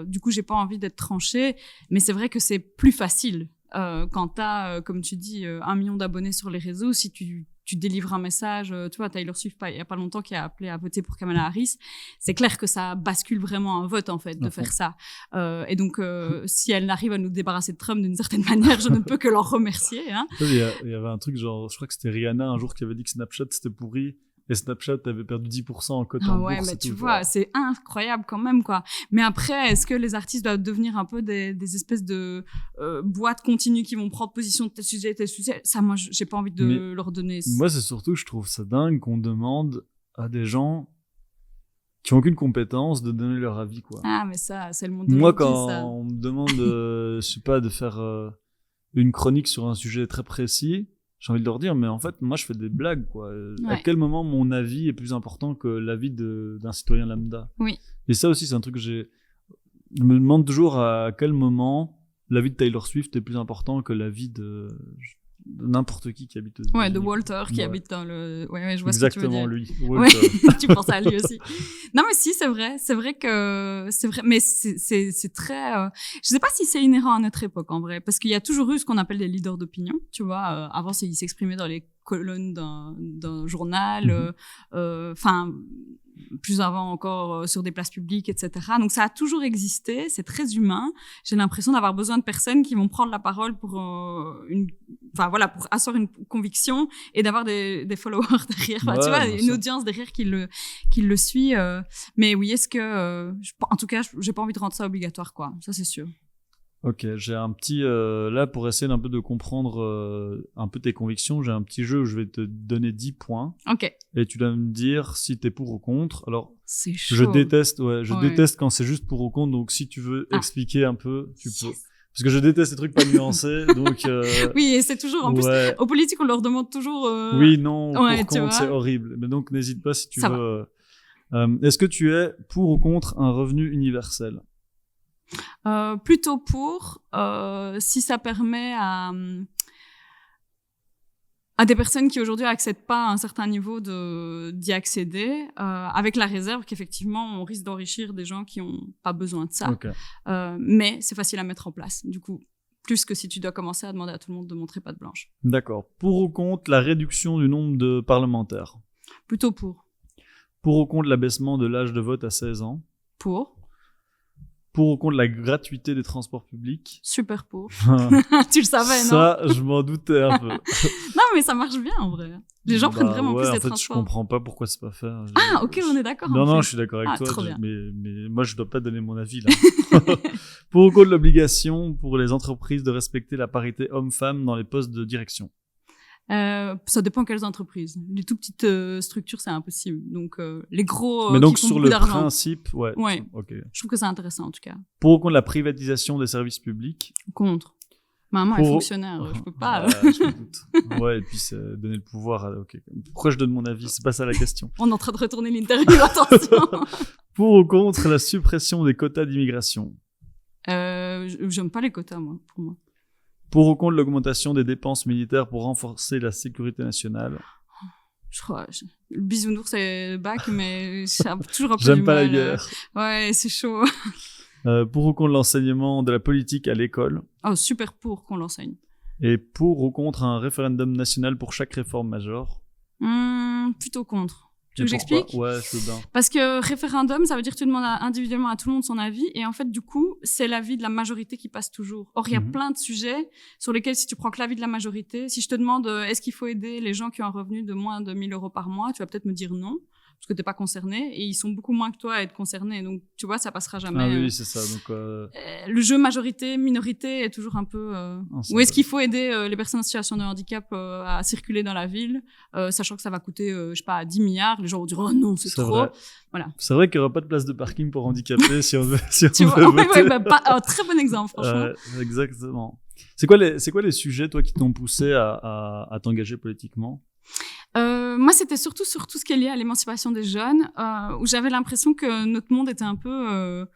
Du coup, j'ai pas envie d'être tranchée, mais c'est vrai que c'est plus facile. Quand t'as, comme tu dis, 1 million d'abonnés sur les réseaux, si tu tu délivres un message, tu vois, Taylor Swift, il y a pas longtemps, qui a appelé à voter pour Kamala Harris. C'est clair que ça bascule vraiment un vote, en fait, de faire ça. Et donc, si elle arrive à nous débarrasser de Trump d'une certaine manière, je ne peux que l'en remercier, hein.
Il y avait un truc genre, je crois que c'était Rihanna un jour qui avait dit que Snapchat c'était pourri. Et Snapchat avait perdu 10% en cote en bourse.
Mais tu vois, c'est incroyable quand même, quoi. Mais après, est-ce que les artistes doivent devenir un peu des espèces de boîtes continues qui vont prendre position de tel sujet, ça, moi, j'ai pas envie de leur donner.
Moi, c'est surtout, je trouve ça dingue qu'on demande à des gens qui ont aucune compétence de donner leur avis, quoi.
Ah, mais ça, c'est le monde de
moi, quand on me demande, je sais pas, de faire une chronique sur un sujet très précis, j'ai envie de leur dire, mais en fait, moi, je fais des blagues, quoi. Ouais. À quel moment mon avis est plus important que l'avis d'un citoyen lambda?
Oui.
Et ça aussi, c'est un truc que je me demande toujours à quel moment l'avis de Taylor Swift est plus important que l'avis de n'importe qui habite aux États-Unis.
Ouais, de Walter qui habite dans le... Ouais, je vois
exactement,
ce que tu veux dire.
Lui. Walter.
Ouais, tu penses à lui aussi. Non, mais si, c'est vrai. C'est vrai que... C'est vrai, mais c'est très... Je sais pas si c'est inhérent à notre époque, en vrai. Parce qu'il y a toujours eu ce qu'on appelle des leaders d'opinion, tu vois. Avant, ils s'exprimaient dans les colonnes d'un journal. Enfin... plus avant encore sur des places publiques, etc. Donc ça a toujours existé, c'est très humain. J'ai l'impression d'avoir besoin de personnes qui vont prendre la parole pour pour asseoir une conviction et d'avoir des followers derrière. Enfin, tu vois, une audience derrière qui le suit. Mais oui, est-ce que, en tout cas, j'ai pas envie de rendre ça obligatoire, quoi. Ça, c'est sûr.
Ok, j'ai un petit là pour essayer d'un peu de comprendre un peu tes convictions, j'ai un petit jeu où je vais te donner 10 points.
Ok.
Et tu dois me dire si t'es pour ou contre. Alors,
c'est chaud.
Je déteste quand c'est juste pour ou contre. Donc, si tu veux expliquer un peu, tu peux. Parce que je déteste les trucs pas nuancés. Donc.
Oui, et c'est toujours en plus aux politiques on leur demande toujours.
Oui, non, pour contre c'est horrible. Mais donc n'hésite pas si tu veux. Est-ce que tu es pour ou contre un revenu universel?
Plutôt pour, si ça permet à des personnes qui aujourd'hui accèdent pas à un certain niveau d'y accéder, avec la réserve qu'effectivement on risque d'enrichir des gens qui ont pas besoin de ça.
Okay.
Mais c'est facile à mettre en place. Du coup, plus que si tu dois commencer à demander à tout le monde de montrer patte blanche.
D'accord. Pour ou contre la réduction du nombre de parlementaires?
Plutôt pour.
Pour ou contre l'abaissement de l'âge de vote à 16 ans?
Pour.
Pour ou contre la gratuité des transports publics?
Super pour. Tu le savais, non?
Ça, je m'en doutais un peu.
Non, mais ça marche bien, en vrai. Les gens prennent vraiment plus les transports.
Je comprends pas pourquoi c'est pas fait.
Ah, ok, on est d'accord.
Non, je suis d'accord avec toi.
Trop bien.
Mais moi, je dois pas donner mon avis, là. Pour ou contre l'obligation pour les entreprises de respecter la parité homme-femme dans les postes de direction?
Ça dépend quelles entreprises. Les tout petites structures, c'est impossible. Donc, les gros
mais donc,
qui font
sur
beaucoup
le
d'argent.
Principe, ouais. Okay.
Je trouve que c'est intéressant, en tout cas.
Pour ou contre la privatisation des services publics?
Contre. Maman est fonctionnaire, je peux pas.
Je me doute. Ouais, et puis c'est donner le pouvoir. Ok. Pourquoi je donne mon avis? C'est pas ça la question.
On est en train de retourner l'interview, attention.
Pour ou contre la suppression des quotas d'immigration?
J'aime pas les quotas, moi, pour moi.
Pour ou contre l'augmentation des dépenses militaires pour renforcer la sécurité nationale?
Je crois, le bisounours c'est bac, mais j'ai toujours un peu
J'aime pas la guerre.
Ouais, c'est chaud.
Pour ou contre l'enseignement de la politique à l'école?
Oh, super pour qu'on l'enseigne.
Et pour ou contre un référendum national pour chaque réforme majeure?
Plutôt contre. Tu veux que j'explique?
Ouais, je veux bien.
Parce que référendum, ça veut dire que tu demandes individuellement à tout le monde son avis, et en fait, du coup, c'est l'avis de la majorité qui passe toujours. Or, il y a plein de sujets sur lesquels, si tu prends que l'avis de la majorité, si je te demande est-ce qu'il faut aider les gens qui ont un revenu de moins de 1 000 € par mois, tu vas peut-être me dire non, parce que t'es pas concerné, et ils sont beaucoup moins que toi à être concernés, donc tu vois, ça passera jamais.
Ah oui, c'est ça. Donc,
le jeu majorité-minorité est toujours un peu... Ou est-ce qu'il faut aider les personnes en situation de handicap à circuler dans la ville, sachant que ça va coûter, je sais pas, 10 milliards, les gens vont dire « Oh non, c'est trop
vrai. ».
Voilà.
C'est vrai qu'il n'y aura pas de place de parking pour handicapés si on veut,
tu vois, ouais, très bon exemple, franchement.
Exactement. C'est quoi les sujets, toi, qui t'ont poussé à t'engager politiquement?
Moi, c'était surtout sur tout ce qui est lié à l'émancipation des jeunes, où j'avais l'impression que notre monde était un peu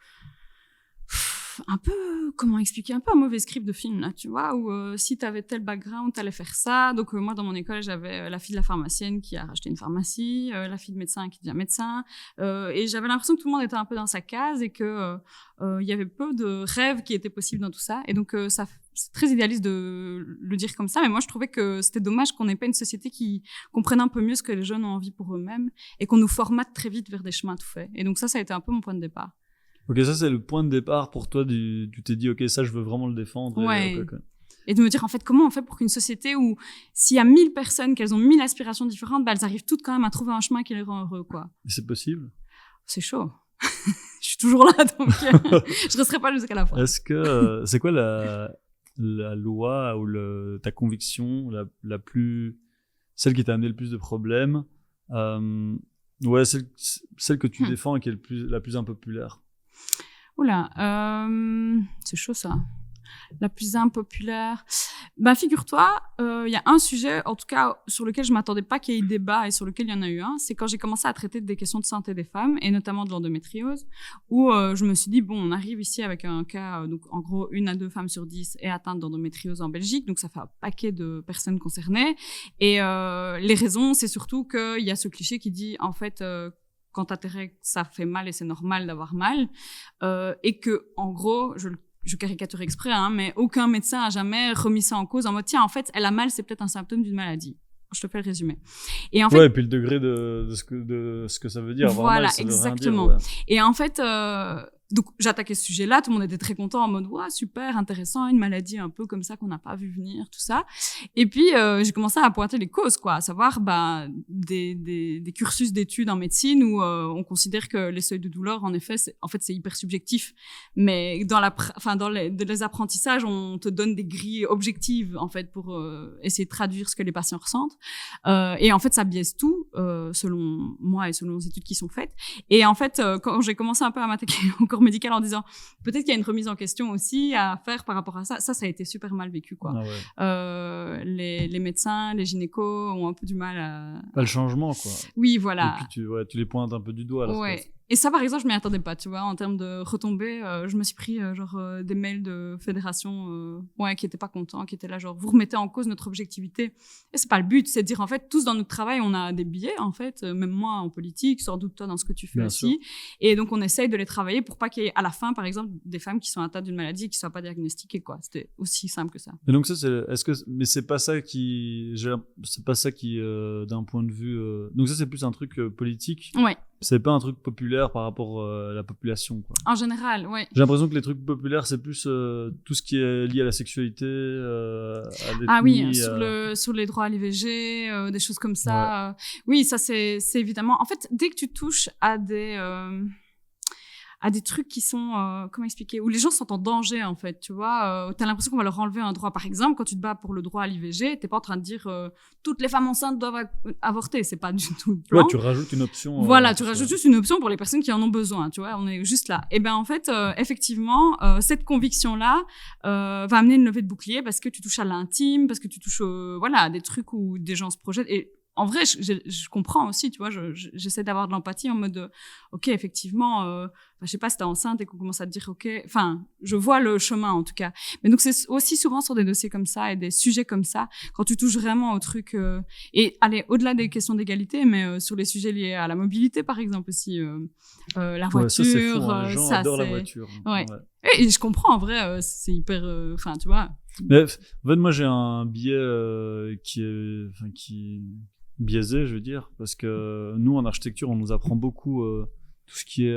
un peu, comment expliquer, un peu un mauvais script de film, là, tu vois, où si t'avais tel background, t'allais faire ça. Donc, moi, dans mon école, j'avais la fille de la pharmacienne qui a racheté une pharmacie, la fille de médecin qui devient médecin. Et j'avais l'impression que tout le monde était un peu dans sa case et que il y avait peu de rêves qui étaient possibles dans tout ça. Et donc, c'est très idéaliste de le dire comme ça, mais moi, je trouvais que c'était dommage qu'on n'ait pas une société qui comprenne un peu mieux ce que les jeunes ont envie pour eux-mêmes et qu'on nous formate très vite vers des chemins tout faits. Et donc, ça a été un peu mon point de départ.
Ok, ça c'est le point de départ pour toi. Tu t'es dit, ok, ça je veux vraiment le défendre.
Ouais.
Okay.
Et de me dire, en fait, comment on fait pour qu'une société où, s'il y a 1000 personnes, qu'elles ont 1000 aspirations différentes, bah, elles arrivent toutes quand même à trouver un chemin qui les rend heureux, quoi.
Et c'est possible?
C'est chaud. Je suis toujours là, donc je resterai pas jusqu'à la fin.
Est-ce que c'est quoi la loi ou ta conviction la plus, celle qui t'a amené le plus de problèmes, ouais, celle que tu défends et qui est la plus impopulaire?
Oula, c'est chaud ça. La plus impopulaire. Ben, figure-toi, il y a un sujet, en tout cas, sur lequel je m'attendais pas qu'il y ait débat et sur lequel il y en a eu un. C'est quand j'ai commencé à traiter des questions de santé des femmes et notamment de l'endométriose, où je me suis dit, bon, on arrive ici avec un cas, donc en gros, 1 à 2 femmes sur 10 est atteinte d'endométriose en Belgique, donc ça fait un paquet de personnes concernées. Et les raisons, c'est surtout qu'il y a ce cliché qui dit, en fait, quand t'as tes règles, ça fait mal et c'est normal d'avoir mal, et que, en gros, je caricature exprès, hein, mais aucun médecin a jamais remis ça en cause en mode, tiens, en fait, elle a mal, c'est peut-être un symptôme d'une maladie. Je te fais le résumé. Et en fait,
ouais, et puis le degré de ce que ça veut dire.
Voilà,
mal, ça
exactement.
veut rien dire, ouais.
Et en fait, donc j'attaquais ce sujet-là, tout le monde était très content en mode, ouais, super, intéressant, une maladie un peu comme ça qu'on n'a pas vu venir, tout ça. Et puis, j'ai commencé à pointer les causes, quoi, à savoir, des cursus d'études en médecine où on considère que les seuils de douleur, en effet, c'est hyper subjectif. Mais dans les apprentissages, on te donne des grilles objectives, en fait, pour essayer de traduire ce que les patients ressentent. Et en fait, ça biaise tout, selon moi et selon les études qui sont faites. Et en fait, quand j'ai commencé un peu à m'attaquer au corps médical en disant peut-être qu'il y a une remise en question aussi à faire par rapport à ça, ça a été super mal vécu, quoi.
Ah ouais.
Les médecins, les gynécos ont un peu du mal à...
Pas le changement, quoi.
Oui, voilà.
Et puis tu les pointes un peu du doigt, là.
Ouais. Et ça, par exemple, je m'y attendais pas, tu vois, en termes de retombées. Je me suis pris des mails de fédération qui étaient pas contents, qui étaient là genre, vous remettez en cause notre objectivité. Et c'est pas le but, c'est de dire, en fait, tous dans notre travail, on a des biais, en fait, même moi en politique, sans doute toi dans ce que tu fais aussi. Et donc, on essaye de les travailler pour pas qu'il y ait, à la fin, par exemple, des femmes qui sont atteintes d'une maladie et qui soient pas diagnostiquées, quoi. C'était aussi simple que ça.
Et donc ça, mais c'est pas ça qui, d'un point de vue, donc ça, c'est plus un truc politique.
Ouais.
C'est pas un truc populaire par rapport à la population, quoi.
En général, ouais.
J'ai l'impression que les trucs populaires, c'est plus tout ce qui est lié à la sexualité, à l'ethnie.
Ah oui, sur les droits à l'IVG, des choses comme ça.
Ouais.
Oui, ça c'est évidemment. En fait, dès que tu touches à des trucs qui sont, comment expliquer, où les gens sont en danger, en fait, tu vois. T'as l'impression qu'on va leur enlever un droit. Par exemple, quand tu te bats pour le droit à l'IVG, t'es pas en train de dire toutes les femmes enceintes doivent avorter. C'est pas du tout le plan.
Ouais, tu rajoutes une option.
Voilà, tu rajoutes juste une option pour les personnes qui en ont besoin, tu vois. On est juste là. Et ben, en fait, effectivement, cette conviction-là va amener une levée de bouclier parce que tu touches à l'intime, parce que tu touches, à des trucs où des gens se projettent. Et en vrai, je comprends aussi, tu vois, j'essaie d'avoir de l'empathie en mode, ok, effectivement, je sais pas, si t'es enceinte et qu'on commence à te dire, ok, enfin, je vois le chemin, en tout cas. Mais donc, c'est aussi souvent sur des dossiers comme ça et des sujets comme ça, quand tu touches vraiment au truc, et allez, au-delà des questions d'égalité, mais sur les sujets liés à la mobilité, par exemple, aussi, la voiture.
Ouais, ça, c'est fou, hein. Les gens adorent la voiture.
Ouais. Et je comprends, en vrai, c'est hyper, enfin, tu vois.
Mais, en fait, moi, j'ai un biais qui biaisé, je veux dire, parce que nous, en architecture, on nous apprend beaucoup tout ce qui est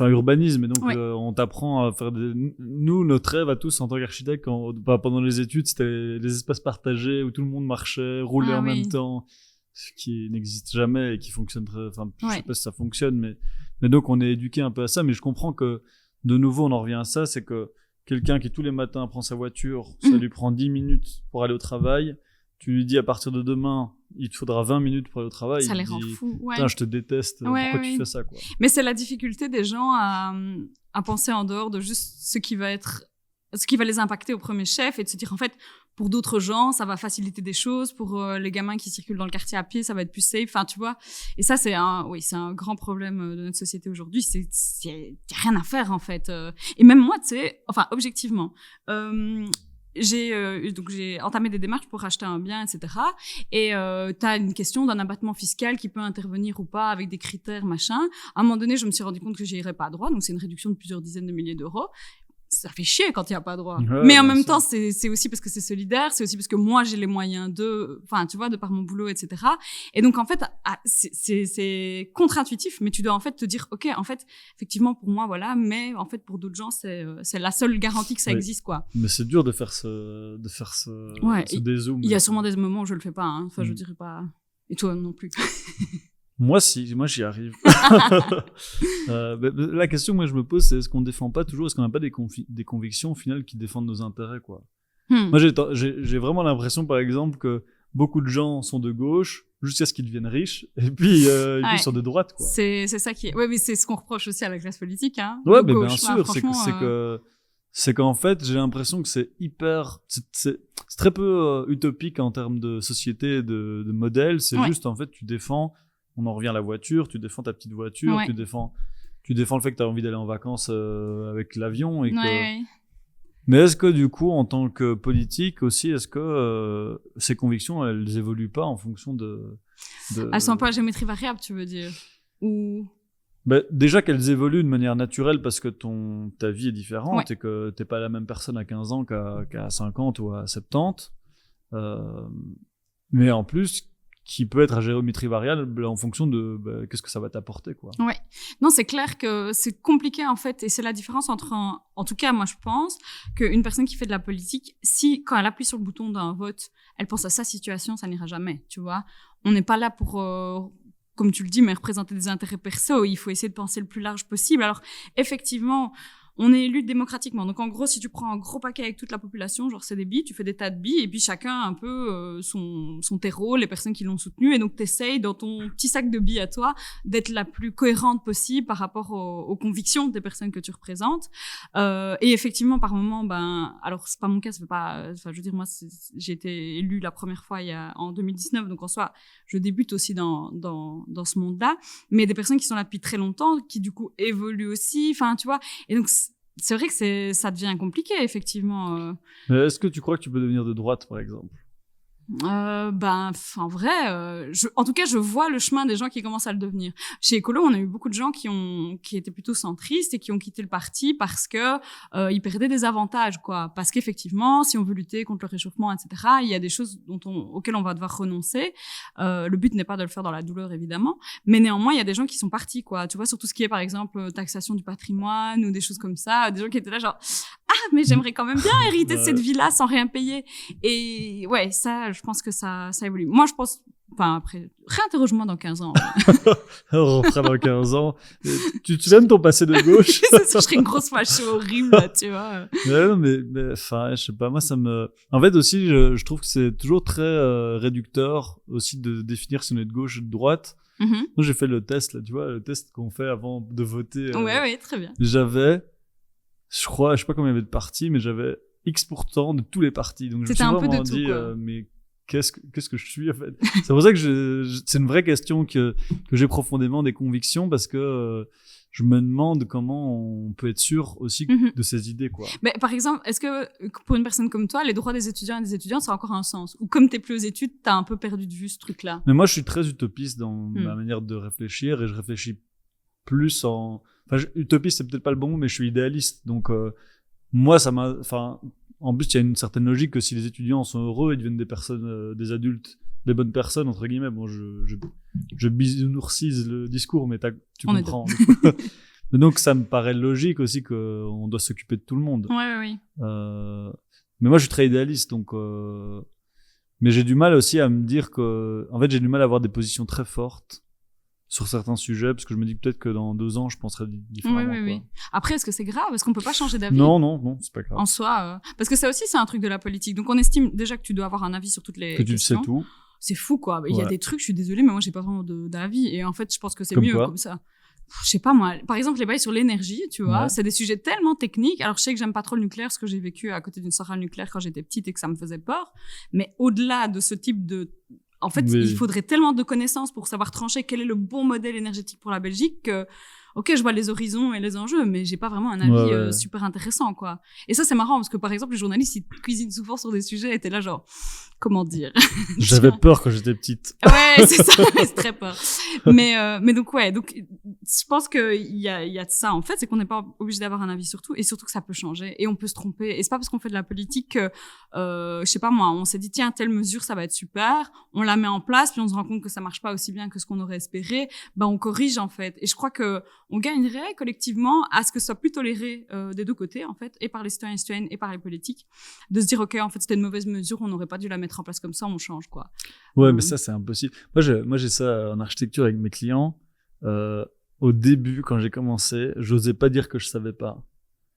urbanisme, et donc on t'apprend à faire nous, notre rêve à tous en tant qu'architecte, pendant les études, c'était les espaces partagés où tout le monde marchait, roulait en même temps, ce qui n'existe jamais et qui fonctionne je sais pas si ça fonctionne, mais donc on est éduqué un peu à ça, mais je comprends que de nouveau on en revient à ça, c'est que quelqu'un qui tous les matins prend sa voiture, ça lui prend 10 minutes pour aller au travail. Tu lui dis à partir de demain, il te faudra 20 minutes pour aller au travail.
Ça les rend fous. Ouais.
Putain, je te déteste. Pourquoi tu fais ça, quoi?
Mais c'est la difficulté des gens à penser en dehors de juste ce qui va être ce qui va les impacter au premier chef et de se dire, en fait, pour d'autres gens, ça va faciliter des choses. Pour les gamins qui circulent dans le quartier à pied, ça va être plus safe. Enfin, tu vois. Et ça, c'est un grand problème de notre société aujourd'hui. Y a rien à faire, en fait. Et même moi, tu sais, enfin, objectivement, j'ai entamé des démarches pour acheter un bien, etc. Et t'as une question d'un abattement fiscal qui peut intervenir ou pas avec des critères, machin. À un moment donné, je me suis rendu compte que j'y irais pas droit. Donc, c'est une réduction de plusieurs dizaines de milliers d'euros. Ça fait chier quand il n'y a pas droit.
Ouais,
mais en même temps, c'est aussi parce que c'est solidaire, c'est aussi parce que moi, j'ai les moyens enfin, tu vois, de par mon boulot, etc. Et donc, en fait, c'est contre-intuitif, mais tu dois en fait te dire, OK, en fait, effectivement, pour moi, voilà, mais en fait, pour d'autres gens, c'est la seule garantie que ça existe, quoi.
Mais c'est dur de faire ce dézoom.
Il y a sûrement des moments où je le fais pas, hein. Enfin, je dirais pas. Et toi non plus.
Moi, j'y arrive. La question que moi je me pose, c'est est-ce qu'on défend pas toujours, est-ce qu'on n'a pas des convictions au final qui défendent nos intérêts, quoi. Moi, j'ai vraiment l'impression, par exemple, que beaucoup de gens sont de gauche jusqu'à ce qu'ils deviennent riches, et puis ils sont de droite, quoi.
C'est ça qui est. Ouais, mais c'est ce qu'on reproche aussi à la classe politique, hein.
Ouais, mais bien sûr, c'est qu'en fait, j'ai l'impression que c'est très peu utopique en termes de société, de modèle. C'est juste, en fait, tu défends. On en revient à la voiture, tu défends ta petite voiture, tu défends le fait que tu as envie d'aller en vacances avec l'avion. Mais est-ce que du coup, en tant que politique aussi, est-ce que ces convictions, elles évoluent pas en fonction de...
Elles sont pas à géométrie variable, tu veux dire? Ou...
déjà qu'elles évoluent de manière naturelle parce que ta vie est différente et que t'es pas la même personne à 15 ans qu'à 50 ou à 70. Mais en plus... qui peut être à géométrie variable en fonction de qu'est-ce que ça va t'apporter, quoi.
Ouais. Non, c'est clair que c'est compliqué, en fait, et c'est la différence entre en tout cas, moi, je pense qu'une personne qui fait de la politique, si, quand elle appuie sur le bouton d'un vote, elle pense à sa situation, ça n'ira jamais, tu vois. On n'est pas là pour, comme tu le dis, mais représenter des intérêts perso. Il faut essayer de penser le plus large possible. Alors, effectivement, on est élu démocratiquement. Donc, en gros, si tu prends un gros paquet avec toute la population, genre c'est des billes, tu fais des tas de billes, et puis chacun un peu son terreau, les personnes qui l'ont soutenu, et donc t'essayes dans ton petit sac de billes à toi d'être la plus cohérente possible par rapport aux convictions des personnes que tu représentes. Et effectivement, par moment, alors c'est pas mon cas, ça fait pas, enfin, je veux dire, moi, j'ai été élue la première fois en 2019, donc en soi, je débute aussi dans ce monde-là, mais des personnes qui sont là depuis très longtemps, qui du coup évoluent aussi, enfin, tu vois, et donc c'est vrai que ça devient compliqué, effectivement.
Mais est-ce que tu crois que tu peux devenir de droite, par exemple?
En vrai, en tout cas, je vois le chemin des gens qui commencent à le devenir. Chez Écolo, on a eu beaucoup de gens qui étaient plutôt centristes et qui ont quitté le parti parce que ils perdaient des avantages, quoi. Parce qu'effectivement, si on veut lutter contre le réchauffement, etc., il y a des choses auxquelles on va devoir renoncer. Le but n'est pas de le faire dans la douleur, évidemment, mais néanmoins, il y a des gens qui sont partis, quoi. Tu vois, sur tout ce qui est, par exemple, taxation du patrimoine ou des choses comme ça, des gens qui étaient là, genre, mais j'aimerais quand même bien hériter de cette vie-là sans rien payer. Et ouais, ça, je pense que ça évolue. Moi, je pense, après, réinterroge-moi dans 15 ans.
On refera dans 15 ans. Tu te souviens de ton passé de gauche?
Je serais une grosse fâchée horrible, là, tu vois.
Ouais, mais, enfin, je sais pas, moi, en fait, aussi, je trouve que c'est toujours très réducteur, aussi, de définir si on est de gauche ou de droite.
Mm-hmm.
Moi, j'ai fait le test, là, tu vois, le test qu'on fait avant de voter.
Ouais, très bien.
J'avais, je sais pas combien il y avait de partis, mais j'avais X% de tous les partis. Donc, je me suis vraiment dit, mais qu'est-ce que je suis, en fait? C'est pour ça que c'est une vraie question que j'ai profondément des convictions, parce que je me demande comment on peut être sûr aussi de ses idées, quoi.
Mais par exemple, est-ce que pour une personne comme toi, les droits des étudiants et des étudiantes, ça a encore un sens? Ou comme t'es plus aux études, t'as un peu perdu de vue ce truc-là?
Mais moi, je suis très utopiste dans ma manière de réfléchir, et je réfléchis plus utopiste, c'est peut-être pas le bon mot, mais je suis idéaliste. Donc, moi, en plus, il y a une certaine logique que si les étudiants sont heureux, ils deviennent des personnes, des adultes, des bonnes personnes, entre guillemets. Bon, je bisounourcise le discours, mais tu comprends. Donc, ça me paraît logique aussi qu'on doit s'occuper de tout le monde.
Oui.
Mais moi, je suis très idéaliste, donc... Mais j'ai du mal aussi à me dire que... En fait, j'ai du mal à avoir des positions très fortes sur certains sujets, parce que je me dis que peut-être que dans 2 ans, je penserai différemment. Oui.
Après, est-ce que c'est grave? Est-ce qu'on peut pas changer d'avis?
Non, c'est pas grave.
En soi, parce que ça aussi, c'est un truc de la politique. Donc, on estime déjà que tu dois avoir un avis sur toutes les questions.
Que tu sais tout.
C'est fou, quoi. Il y a des trucs, je suis désolée, mais moi, j'ai pas vraiment d'avis. Et en fait, je pense que c'est mieux comme ça. je sais pas moi, par exemple les bails sur l'énergie, tu vois,
Ouais.
c'est des sujets tellement techniques. Alors je sais que j'aime pas trop le nucléaire, parce que j'ai vécu à côté d'une centrale nucléaire quand j'étais petite et que ça me faisait peur. Mais au-delà de ce type de... En fait,
Oui.
il faudrait tellement de connaissances pour savoir trancher quel est le bon modèle énergétique pour la Belgique que... Ok, je vois les horizons et les enjeux, mais j'ai pas vraiment un avis
Ouais.
super intéressant, quoi. Et ça, c'est marrant, parce que par exemple, les journalistes, ils cuisinent souvent sur des sujets et t'es là genre, comment dire?
J'avais peur quand j'étais petite.
Ouais, c'est ça, c'est très peur. Mais donc, ouais, donc, je pense qu'il y a de ça, en fait, c'est qu'on n'est pas obligé d'avoir un avis sur tout, et surtout que ça peut changer, et on peut se tromper. Et c'est pas parce qu'on fait de la politique que, je sais pas moi, on s'est dit, tiens, telle mesure, ça va être super, on la met en place, puis on se rend compte que ça marche pas aussi bien que ce qu'on aurait espéré, ben, on corrige, en fait. Et je crois que on gagnerait collectivement à ce que ce soit plus toléré des deux côtés, en fait, et par les citoyens et citoyennes, et par les politiques, de se dire, ok, en fait, c'était une mauvaise mesure, on n'aurait pas dû la mettre en place comme ça, on change, quoi.
Ouais, mais ça, c'est impossible. Moi, j'ai ça en architecture avec mes clients. Au début, quand j'ai commencé, j'osais pas dire que je savais pas.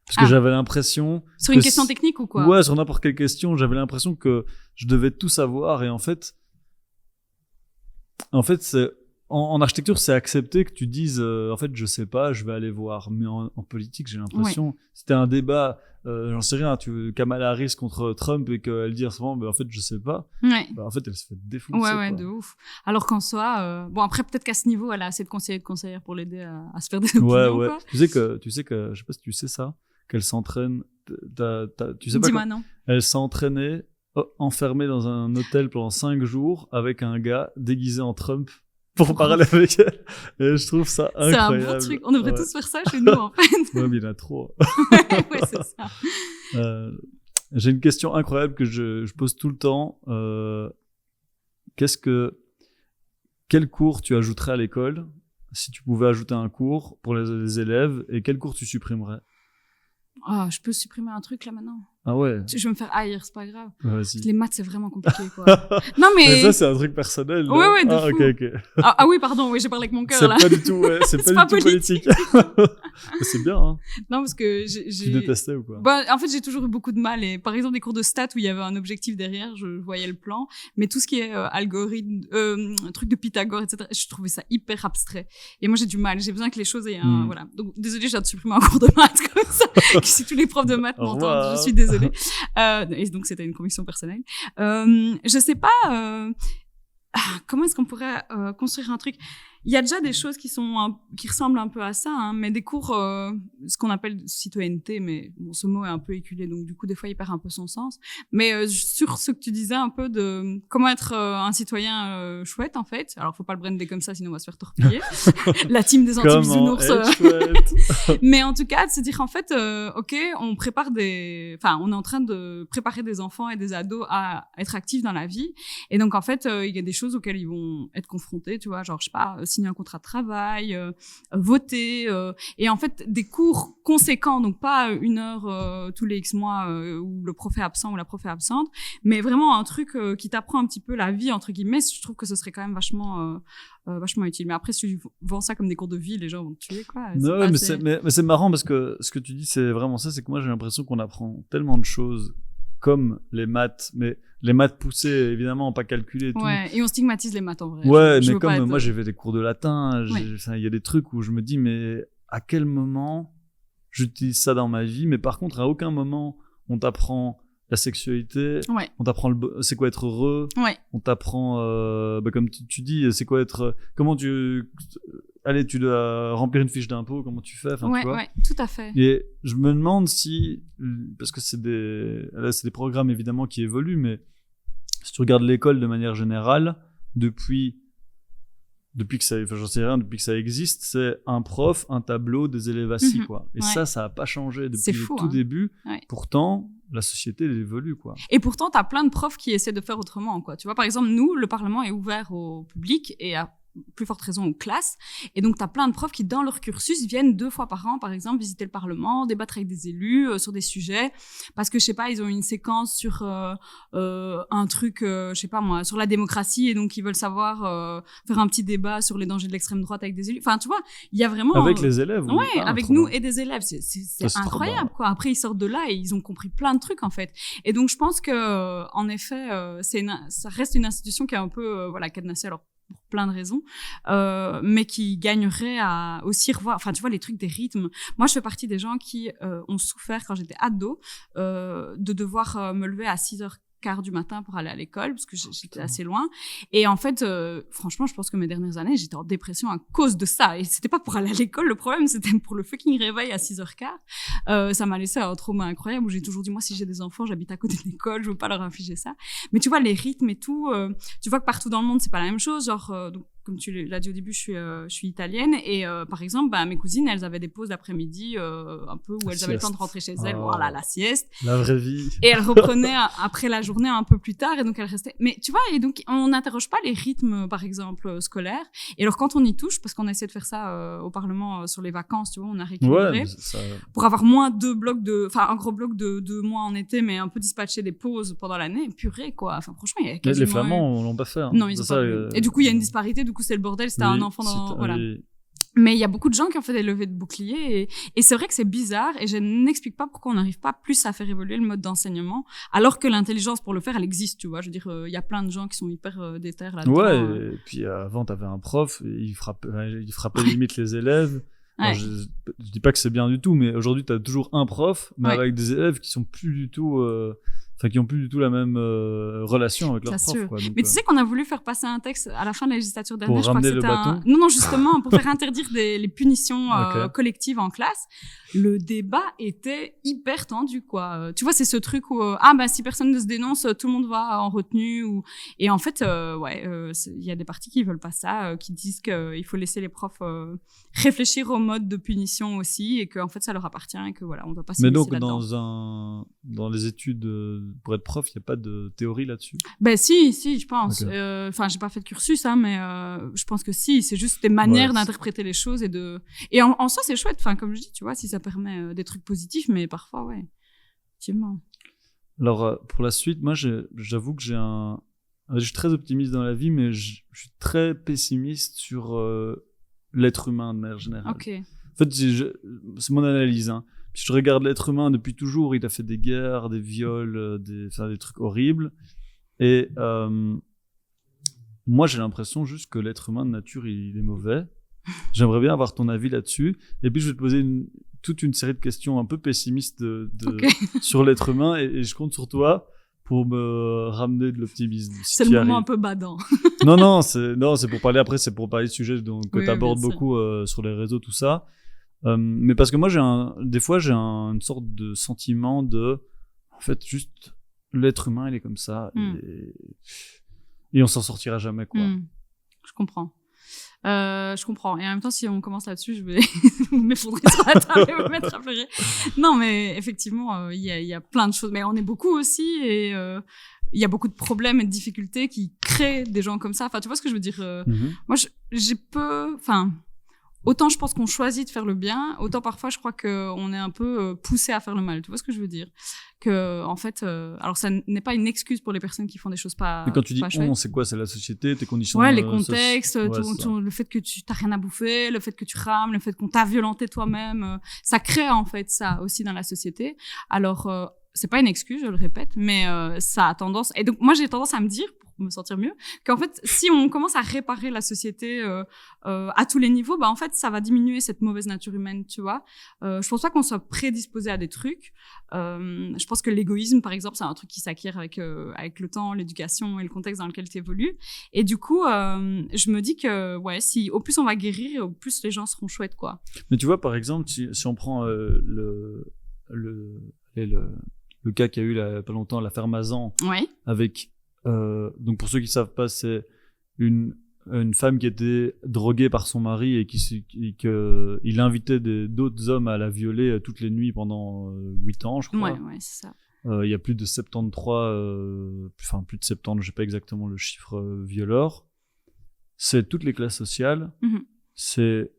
Parce que j'avais l'impression...
Sur une question technique ou quoi?
Ouais, sur n'importe quelle question, j'avais l'impression que je devais tout savoir. Et en fait, c'est... En architecture, c'est accepté que tu dises, en fait, je sais pas, je vais aller voir. Mais en politique, j'ai l'impression, c'était un débat, j'en sais rien, Kamala Harris contre Trump et qu'elle dit souvent, en fait, je sais pas.
Ouais.
Bah, en fait, elle se fait défoncer.
Ouais,
quoi.
de ouf. Alors qu'en soi, bon, après, peut-être qu'à ce niveau, elle a assez de conseillers et de conseillères pour l'aider à se faire des opinions,
Ouais.
quoi.
Tu sais que, je sais pas si tu sais ça, qu'elle s'entraîne, tu sais pas
Dis-moi non.
Elle s'est entraînée, enfermée dans un hôtel pendant 5 jours avec un gars déguisé en Trump. Pour parler avec elle. Et je trouve ça incroyable.
C'est un bon truc. On devrait tous faire ça chez nous, en fait.
Ouais, mais il y en a trop.
Ouais, c'est ça.
J'ai une question incroyable que je pose tout le temps. Quel cours tu ajouterais à l'école si tu pouvais ajouter un cours pour les élèves, et quel cours tu supprimerais?
Ah, je peux supprimer un truc là maintenant.
Ah ouais.
Je vais me faire haïr, c'est pas grave.
Vas-y.
Les maths, c'est vraiment compliqué, quoi. Non, mais
ça, c'est un truc personnel.
Ouais, de fou.
Ok.
Ah oui, pardon, oui, j'ai parlé avec mon cœur,
C'est
là.
pas du tout, ouais, c'est pas du tout politique. C'est bien, hein.
Non, parce que
Tu détestais ou quoi?
Bah, en fait, j'ai toujours eu beaucoup de mal. Et par exemple, des cours de stats où il y avait un objectif derrière, je voyais le plan. Mais tout ce qui est algorithme, truc de Pythagore, etc., je trouvais ça hyper abstrait. Et moi, j'ai du mal. J'ai besoin que les choses aient un... Voilà. Donc, désolée, j'ai supprimé un cours de maths comme ça. Si tous les profs de maths m'entendent, je suis désolée. Et donc, c'était une conviction personnelle. Je sais pas... comment est-ce qu'on pourrait construire un truc? Il y a déjà des choses qui ressemblent un peu à ça, hein, mais des cours, ce qu'on appelle citoyenneté, mais bon, ce mot est un peu éculé, donc du coup, des fois, il perd un peu son sens. Mais sur ce que tu disais un peu de comment être un citoyen chouette, en fait. Alors, faut pas le brander comme ça, sinon on va se faire torpiller. La team des anti-bisounours. Mais en tout cas, de se dire, en fait, ok, on est en train de préparer des enfants et des ados à être actifs dans la vie. Et donc, en fait, il y a des choses auxquelles ils vont être confrontés, tu vois, genre, je sais pas, signer un contrat de travail, voter, et en fait des cours conséquents, donc pas 1 heure tous les X mois où le prof est absent ou la prof est absente, mais vraiment un truc qui t'apprend un petit peu la vie entre guillemets. Je trouve que ce serait quand même vachement utile. Mais après, si tu vends ça comme des cours de vie, les gens vont te tuer, quoi.
Non, mais c'est marrant parce que ce que tu dis, c'est vraiment ça. C'est que moi, j'ai l'impression qu'on apprend tellement de choses comme les maths, mais les maths poussées, évidemment, pas calculées et tout.
Ouais, et on stigmatise les maths en vrai.
Ouais, mais comme moi, j'ai fait des cours de latin,
Ouais.
il y a des trucs où je me dis, mais à quel moment j'utilise ça dans ma vie? Mais par contre, à aucun moment, on t'apprend la sexualité,
Ouais.
on t'apprend c'est quoi être heureux,
Ouais.
on t'apprend, comme tu dis, c'est quoi être, comment allez, tu dois remplir une fiche d'impôt, comment tu fais, enfin, tu vois.
Ouais, tout à fait.
Et je me demande si, parce que c'est des programmes évidemment qui évoluent, mais si tu regardes l'école de manière générale, depuis que ça, enfin, j'en sais rien, depuis que ça existe, c'est un prof, un tableau, des élèves assis, quoi. Et ça a pas changé depuis le tout début.
Ouais.
Pourtant, la société elle évolue, quoi.
Et pourtant, t'as plein de profs qui essaient de faire autrement, quoi. Tu vois, par exemple, nous, le Parlement est ouvert au public et à plus forte raison aux classes. Et donc, t'as plein de profs qui, dans leur cursus, viennent 2 fois par an, par exemple, visiter le Parlement, débattre avec des élus sur des sujets. Parce que, je sais pas, ils ont une séquence sur un truc, je sais pas moi, sur la démocratie. Et donc, ils veulent savoir faire un petit débat sur les dangers de l'extrême droite avec des élus. Enfin, tu vois, il y a vraiment...
Avec les élèves?
Ouais, avec nous et des élèves. C'est incroyable, quoi. Après, ils sortent de là et ils ont compris plein de trucs, en fait. Et donc, je pense que, en effet, ça reste une institution qui est un peu, cadenassée. Alors, pour plein de raisons, mais qui gagneraient à aussi revoir, enfin, tu vois, les trucs des rythmes. Moi, je fais partie des gens qui ont souffert quand j'étais ado de devoir me lever à 6h15 du matin pour aller à l'école parce que j'étais assez loin et en fait franchement je pense que mes dernières années j'étais en dépression à cause de ça et c'était pas pour aller à l'école le problème, c'était pour le fucking réveil à 6h15. Ça m'a laissé un trauma incroyable où j'ai toujours dit moi si j'ai des enfants j'habite à côté de l'école, je veux pas leur infliger ça, mais tu vois les rythmes et tout, tu vois que partout dans le monde c'est pas la même chose, genre donc, comme tu l'as dit au début, je suis italienne et par exemple, mes cousines, elles avaient des pauses d'après-midi un peu où elles avaient le temps de rentrer chez elles, voilà, la sieste.
La vraie vie.
Et elles reprenaient après la journée un peu plus tard et donc elles restaient. Mais tu vois, et donc on n'interroge pas les rythmes, par exemple, scolaires. Et alors quand on y touche, parce qu'on a essayé de faire ça au Parlement sur les vacances, tu vois, on a récupéré pour avoir moins un gros bloc de 2 mois en été, mais un peu dispatcher des pauses pendant l'année. Purée, quoi. Enfin, franchement, il y a quasiment...
Les Flamands, l'ont pas fait. Hein.
Non, ils ont pas fait. Et du coup, il y a une disparité. Du coup, c'est le bordel. C'était un enfant dans... Voilà. Mais il y a beaucoup de gens qui ont fait des levées de boucliers et c'est vrai que c'est bizarre et je n'explique pas pourquoi on n'arrive pas plus à faire évoluer le mode d'enseignement alors que l'intelligence pour le faire, elle existe, tu vois. Je veux dire, il y a plein de gens qui sont hyper déter là-dedans.
Ouais, et puis avant, t'avais un prof, il frappait limite les élèves. Alors, je dis pas que c'est bien du tout, mais aujourd'hui, t'as toujours un prof, mais avec des élèves qui sont plus du tout... qui ont plus du tout la même relation avec leur prof. Quoi, donc,
mais tu sais qu'on a voulu faire passer un texte à la fin de la législature dernière.
Pour ramener le bâton.
Non, justement, pour faire interdire les punitions collectives en classe. Le débat était hyper tendu, quoi. Tu vois, c'est ce truc où si personne ne se dénonce, tout le monde va en retenue. Et en fait, il y a des partis qui veulent pas ça, qui disent qu'il faut laisser les profs réfléchir au mode de punition aussi, et qu'en fait, ça leur appartient et que voilà, on doit pas s'y
Mais
laisser
donc, dans les études pour être prof, il n'y a pas de théorie là-dessus?
Ben si, je pense. Enfin, j'ai pas fait de cursus, mais je pense que si. C'est juste des manières d'interpréter les choses et en soi, c'est chouette. Enfin, comme je dis, tu vois, si ça permet des trucs positifs, mais parfois, ouais, effectivement.
Alors, pour la suite, moi, j'avoue que je suis très optimiste dans la vie, mais je suis très pessimiste sur l'être humain de manière générale.
Ok.
En fait, c'est mon analyse, hein. Si je regarde l'être humain depuis toujours, il a fait des guerres, des viols, des trucs horribles. Et moi, j'ai l'impression juste que l'être humain de nature, il est mauvais. J'aimerais bien avoir ton avis là-dessus. Et puis, je vais te poser toute une série de questions un peu pessimistes sur l'être humain. Et je compte sur toi pour me ramener de l'optimisme.
C'est le moment un peu badant.
Non, c'est pour parler après, c'est pour parler de sujets que tu abordes beaucoup sur les réseaux, tout ça. Mais parce que moi, des fois, j'ai une sorte de sentiment en fait, juste, l'être humain, il est comme ça, et on s'en sortira jamais, quoi.
Je comprends. Et en même temps, si on commence là-dessus, je vais m'effondrer sur la table et me mettre à pleurer. Non, mais effectivement, il y a plein de choses. Mais on est beaucoup aussi, et il y a beaucoup de problèmes et de difficultés qui créent des gens comme ça. Enfin, tu vois ce que je veux dire? Moi, autant je pense qu'on choisit de faire le bien, autant parfois je crois qu'on est un peu poussé à faire le mal. Tu vois ce que je veux dire? Que, en fait, alors ça n'est pas une excuse pour les personnes qui font des choses pas.
Mais quand tu dis c'est quoi? C'est la société, tes conditions.
Ouais, les contextes, le fait que tu t'as rien à bouffer, le fait que tu rames, le fait qu'on t'a violenté toi-même, ça crée en fait ça aussi dans la société. Alors, c'est pas une excuse, je le répète, mais ça a tendance. Et donc moi j'ai tendance à me dire, me sentir mieux, qu'en fait si on commence à réparer la société à tous les niveaux, en fait ça va diminuer cette mauvaise nature humaine, tu vois. Je pense pas qu'on soit prédisposé à des trucs. Je pense que l'égoïsme par exemple c'est un truc qui s'acquiert avec le temps, l'éducation et le contexte dans lequel tu évolues, et du coup je me dis que si au plus on va guérir, au plus les gens seront chouettes, quoi.
Mais tu vois, par exemple, si on prend le cas qu'il y a eu il y a pas longtemps, l'affaire Mazan, avec donc pour ceux qui savent pas, c'est une femme qui était droguée par son mari et qu'il invitait d'autres hommes à la violer toutes les nuits pendant 8 ans, je crois.
Ouais, c'est ça.
Il y a plus de 73, plus de 70, je sais pas exactement le chiffre, violeurs. C'est toutes les classes sociales, c'est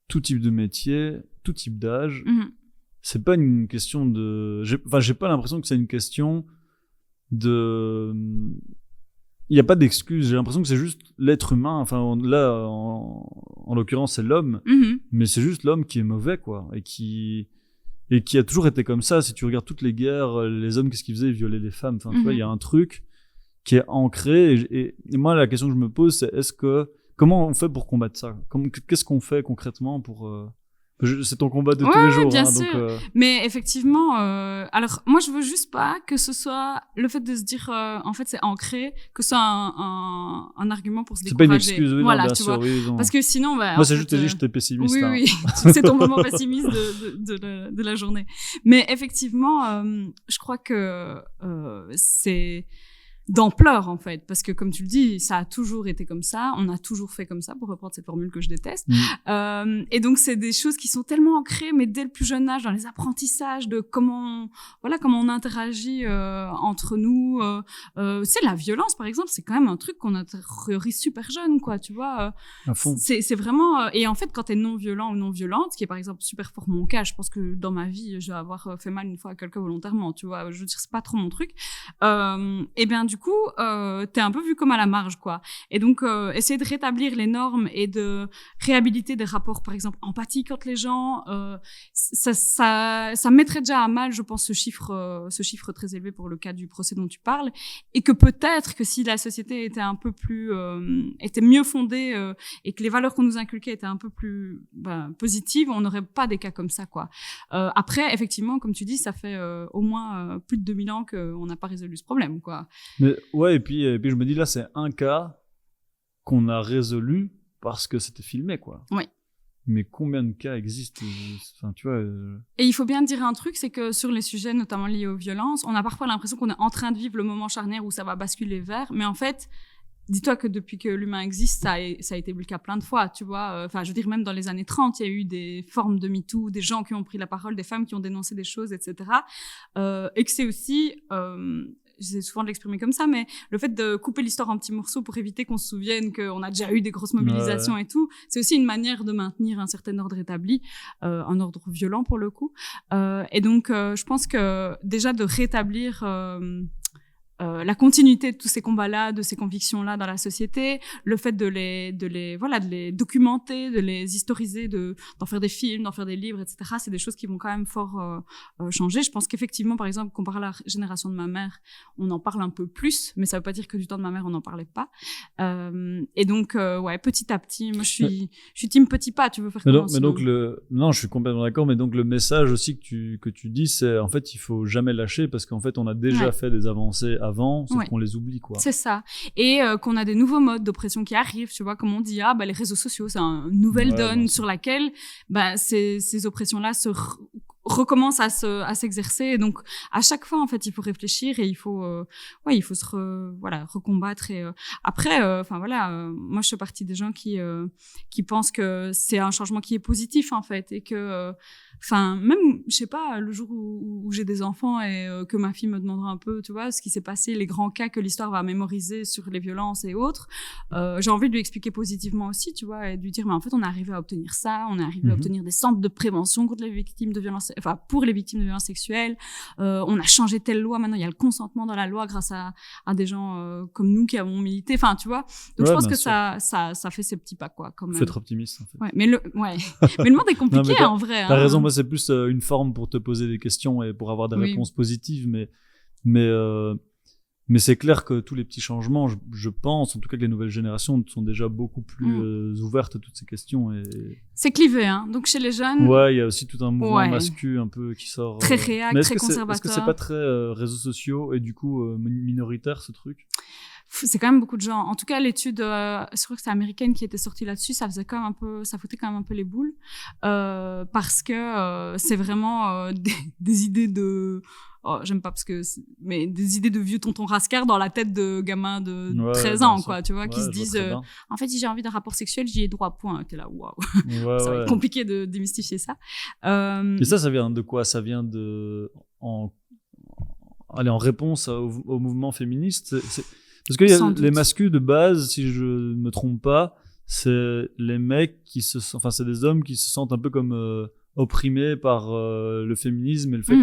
tout type de métier, tout type d'âge. C'est pas une question j'ai pas l'impression que c'est une question il n'y a pas d'excuse. J'ai l'impression que c'est juste l'être humain. Enfin, là, en l'occurrence, c'est l'homme. Mais c'est juste l'homme qui est mauvais, quoi. Et qui a toujours été comme ça. Si tu regardes toutes les guerres, les hommes, qu'est-ce qu'ils faisaient? Ils violaient les femmes. Enfin, tu vois, il y a un truc qui est ancré. Et moi, la question que je me pose, c'est comment on fait pour combattre ça? Qu'est-ce qu'on fait concrètement pour c'est ton combat de tous les jours,
bien
hein,
sûr.
donc,
Mais effectivement, alors moi je veux juste pas que ce soit le fait de se dire en fait c'est ancré, que ce soit un argument pour se
c'est pas une
décourager.
excuse, oui,
voilà,
non, bien
tu
sûr,
vois.
oui, non.
Parce que sinon,
Moi, c'est juste que j'étais pessimiste.
Oui,
hein.
oui, c'est ton moment pessimiste de la journée. Mais effectivement, je crois que c'est d'ampleur en fait, parce que comme tu le dis, ça a toujours été comme ça, on a toujours fait comme ça, pour reprendre cette formule que je déteste. Et donc c'est des choses qui sont tellement ancrées, mais dès le plus jeune âge, dans les apprentissages de comment on interagit entre nous. C'est la violence par exemple, c'est quand même un truc qu'on intériorise super jeune, quoi, tu vois.
À fond.
C'est vraiment et en fait quand t'es non violent ou non violente, ce qui est par exemple super fort mon cas, je pense que dans ma vie je vais avoir fait mal une fois à quelqu'un volontairement, tu vois, je veux dire c'est pas trop mon truc. Et bien du coup t'es un peu vu comme à la marge, quoi. Et donc essayer de rétablir les normes et de réhabiliter des rapports par exemple empathiques entre les gens, ça mettrait déjà à mal, je pense, ce chiffre très élevé pour le cas du procès dont tu parles, et que peut-être que si la société était un peu plus était mieux fondée et que les valeurs qu'on nous inculquait étaient un peu plus positives, on n'aurait pas des cas comme ça, quoi. Après effectivement comme tu dis, ça fait au moins plus de 2000 ans qu'on n'a pas résolu ce problème, quoi.
Mais ouais, et puis je me dis là, c'est un cas qu'on a résolu parce que c'était filmé, quoi.
Oui.
Mais combien de cas existent? Enfin, tu vois.
Et il faut bien dire un truc, c'est que sur les sujets notamment liés aux violences, on a parfois l'impression qu'on est en train de vivre le moment charnière où ça va basculer vers, mais en fait, dis-toi que depuis que l'humain existe, ça a été le cas plein de fois, tu vois. Enfin, je veux dire, même dans les années 30, il y a eu des formes de MeToo, des gens qui ont pris la parole, des femmes qui ont dénoncé des choses, etc. Et que c'est aussi... j'essaie souvent de l'exprimer comme ça, mais le fait de couper l'histoire en petits morceaux pour éviter qu'on se souvienne qu'on a déjà eu des grosses mobilisations et tout, c'est aussi une manière de maintenir un certain ordre établi, un ordre violent pour le coup. Et donc, je pense que déjà de rétablir la continuité de tous ces combats-là, de ces convictions-là dans la société, le fait de les documenter, de les historiser, d'en faire des films, d'en faire des livres, etc. C'est des choses qui vont quand même fort changer. Je pense qu'effectivement, par exemple, comparé à la génération de ma mère, on en parle un peu plus, mais ça veut pas dire que du temps de ma mère, on n'en parlait pas. Et donc, ouais, petit à petit, moi, je suis team petit pas, tu veux faire comment?
Non, je suis complètement d'accord, mais donc le message aussi que tu dis, c'est en fait, il faut jamais lâcher parce qu'en fait, on a déjà fait des avancées avant, sauf qu'on les oublie, quoi.
C'est ça. Et qu'on a des nouveaux modes d'oppression qui arrivent, tu vois, comme on dit, les réseaux sociaux, c'est une nouvelle donne sur laquelle ces oppressions-là recommence à s'exercer. Et donc à chaque fois en fait il faut réfléchir et il faut se recombattre. Et après moi je fais partie des gens qui pensent que c'est un changement qui est positif en fait, et que même je sais pas, le jour où j'ai des enfants et que ma fille me demandera un peu, tu vois, ce qui s'est passé, les grands cas que l'histoire va mémoriser sur les violences et autres, j'ai envie de lui expliquer positivement aussi, tu vois, et de lui dire mais en fait on est arrivé à obtenir ça, on est arrivé à obtenir des centres de prévention contre les victimes de violences, pour les victimes de violences sexuelles, on a changé telle loi, maintenant il y a le consentement dans la loi grâce à des gens comme nous qui avons milité, enfin tu vois, donc je pense que ça fait ces petits pas, quoi, quand même.
Faut être optimiste en fait.
Mais le monde est compliqué. Non, en vrai.
T'as raison, moi c'est plus une forme pour te poser des questions et pour avoir des réponses positives, mais c'est clair que tous les petits changements, je pense, en tout cas que les nouvelles générations sont déjà beaucoup plus ouvertes à toutes ces questions.
C'est clivé, hein. Donc chez les jeunes...
Ouais, il y a aussi tout un mouvement masculin un peu qui sort...
Très réac, très conservateur.
Est-ce que c'est pas très réseaux sociaux et du coup minoritaire, ce truc?
C'est quand même beaucoup de gens. En tout cas, l'étude, je crois que c'est américaine qui était sortie là-dessus, ça foutait quand même un peu les boules, parce que c'est vraiment des idées de... j'aime pas mais des idées de vieux tontons rascards dans la tête de gamins de 13 ans, quoi, tu vois, qui se disent, en fait, si j'ai envie d'un rapport sexuel, j'y ai droit, point. T'es là, waouh. Ça va être compliqué de démystifier ça.
Et ça vient de quoi? Ça vient en réponse au mouvement féministe. Parce que les masculins de base, si je ne me trompe pas, c'est les mecs c'est des hommes qui se sentent un peu comme opprimés par le féminisme et le fait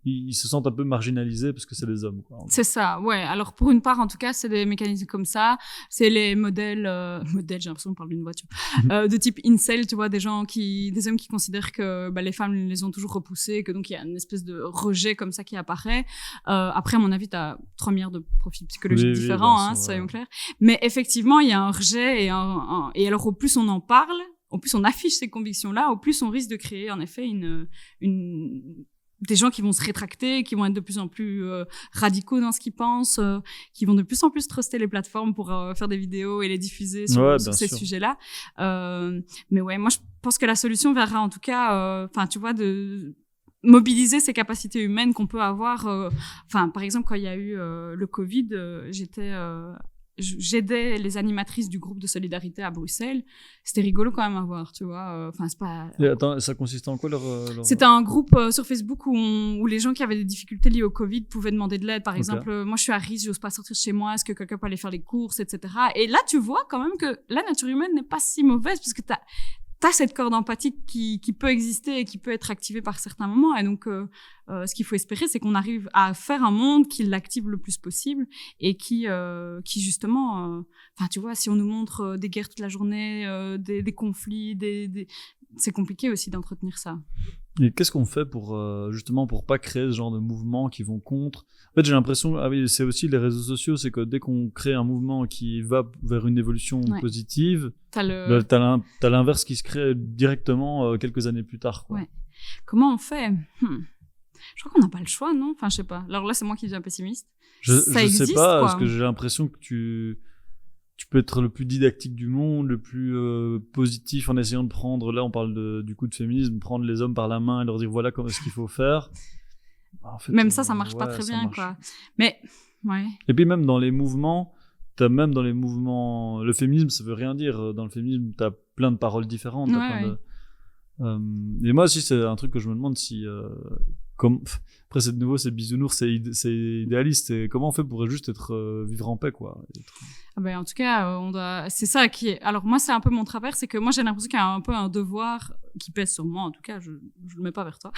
qu'ils se sentent un peu marginalisés parce que c'est des hommes, quoi.
C'est ça, ouais. Alors, pour une part, en tout cas, c'est des mécanismes comme ça. C'est les modèles, j'ai l'impression qu'on parle d'une voiture, de type incel, tu vois, des hommes qui considèrent que les femmes les ont toujours repoussés, que donc il y a une espèce de rejet comme ça qui apparaît. Après, à mon avis, tu as 3 milliards de profils psychologiques différents, soyons clairs. Mais effectivement, il y a un rejet et alors, au plus on en parle, au plus on affiche ces convictions-là, au plus on risque de créer en effet des gens qui vont se rétracter, qui vont être de plus en plus radicaux dans ce qu'ils pensent, qui vont de plus en plus truster les plateformes pour faire des vidéos et les diffuser sur ces sujets-là. Mais ouais, moi je pense que la solution verra en tout cas, tu vois, de mobiliser ces capacités humaines qu'on peut avoir. Par exemple, quand il y a eu le Covid, j'aidais les animatrices du groupe de solidarité à Bruxelles. C'était rigolo quand même à voir, tu vois. C'est pas...
Et attends, ça consistait en quoi leur...
C'était un groupe sur Facebook où les gens qui avaient des difficultés liées au Covid pouvaient demander de l'aide. Par exemple, moi je suis à Riz, j'ose pas sortir de chez moi, est-ce que quelqu'un peut aller faire les courses, etc. Et là, tu vois quand même que la nature humaine n'est pas si mauvaise, parce que t'as cette corde empathique qui peut exister et qui peut être activée par certains moments. Et donc, ce qu'il faut espérer, c'est qu'on arrive à faire un monde qui l'active le plus possible et qui justement, tu vois, si on nous montre des guerres toute la journée, des conflits, c'est compliqué aussi d'entretenir ça.
Et qu'est-ce qu'on fait pour justement pour pas créer ce genre de mouvements qui vont contre? En fait, j'ai l'impression, c'est aussi les réseaux sociaux, c'est que dès qu'on crée un mouvement qui va vers une évolution positive, t'as l'inverse qui se crée directement quelques années plus tard, quoi.
Ouais. Comment on fait? Je crois qu'on n'a pas le choix, non? Enfin, je sais pas. Alors là, c'est moi qui deviens pessimiste.
Je sais pas, parce que j'ai l'impression que tu peux être le plus didactique du monde, le plus positif en essayant de prendre, là on parle du coup de féminisme, prendre les hommes par la main et leur dire voilà comment est-ce qu'il faut faire. En fait,
même ça marche pas très bien, quoi. Mais, ouais.
Et puis même dans les mouvements, le féminisme, ça veut rien dire. Dans le féminisme, t'as plein de paroles différentes. Et moi aussi, c'est un truc que je me demande si... Après, c'est de nouveau, c'est bisounours, c'est idéaliste. Et comment on fait pour juste vivre en paix, quoi.
En tout cas, c'est ça qui est... Alors moi, c'est un peu mon travers, c'est que moi, j'ai l'impression qu'il y a un peu un devoir qui pèse sur moi, en tout cas, je le mets pas vers toi.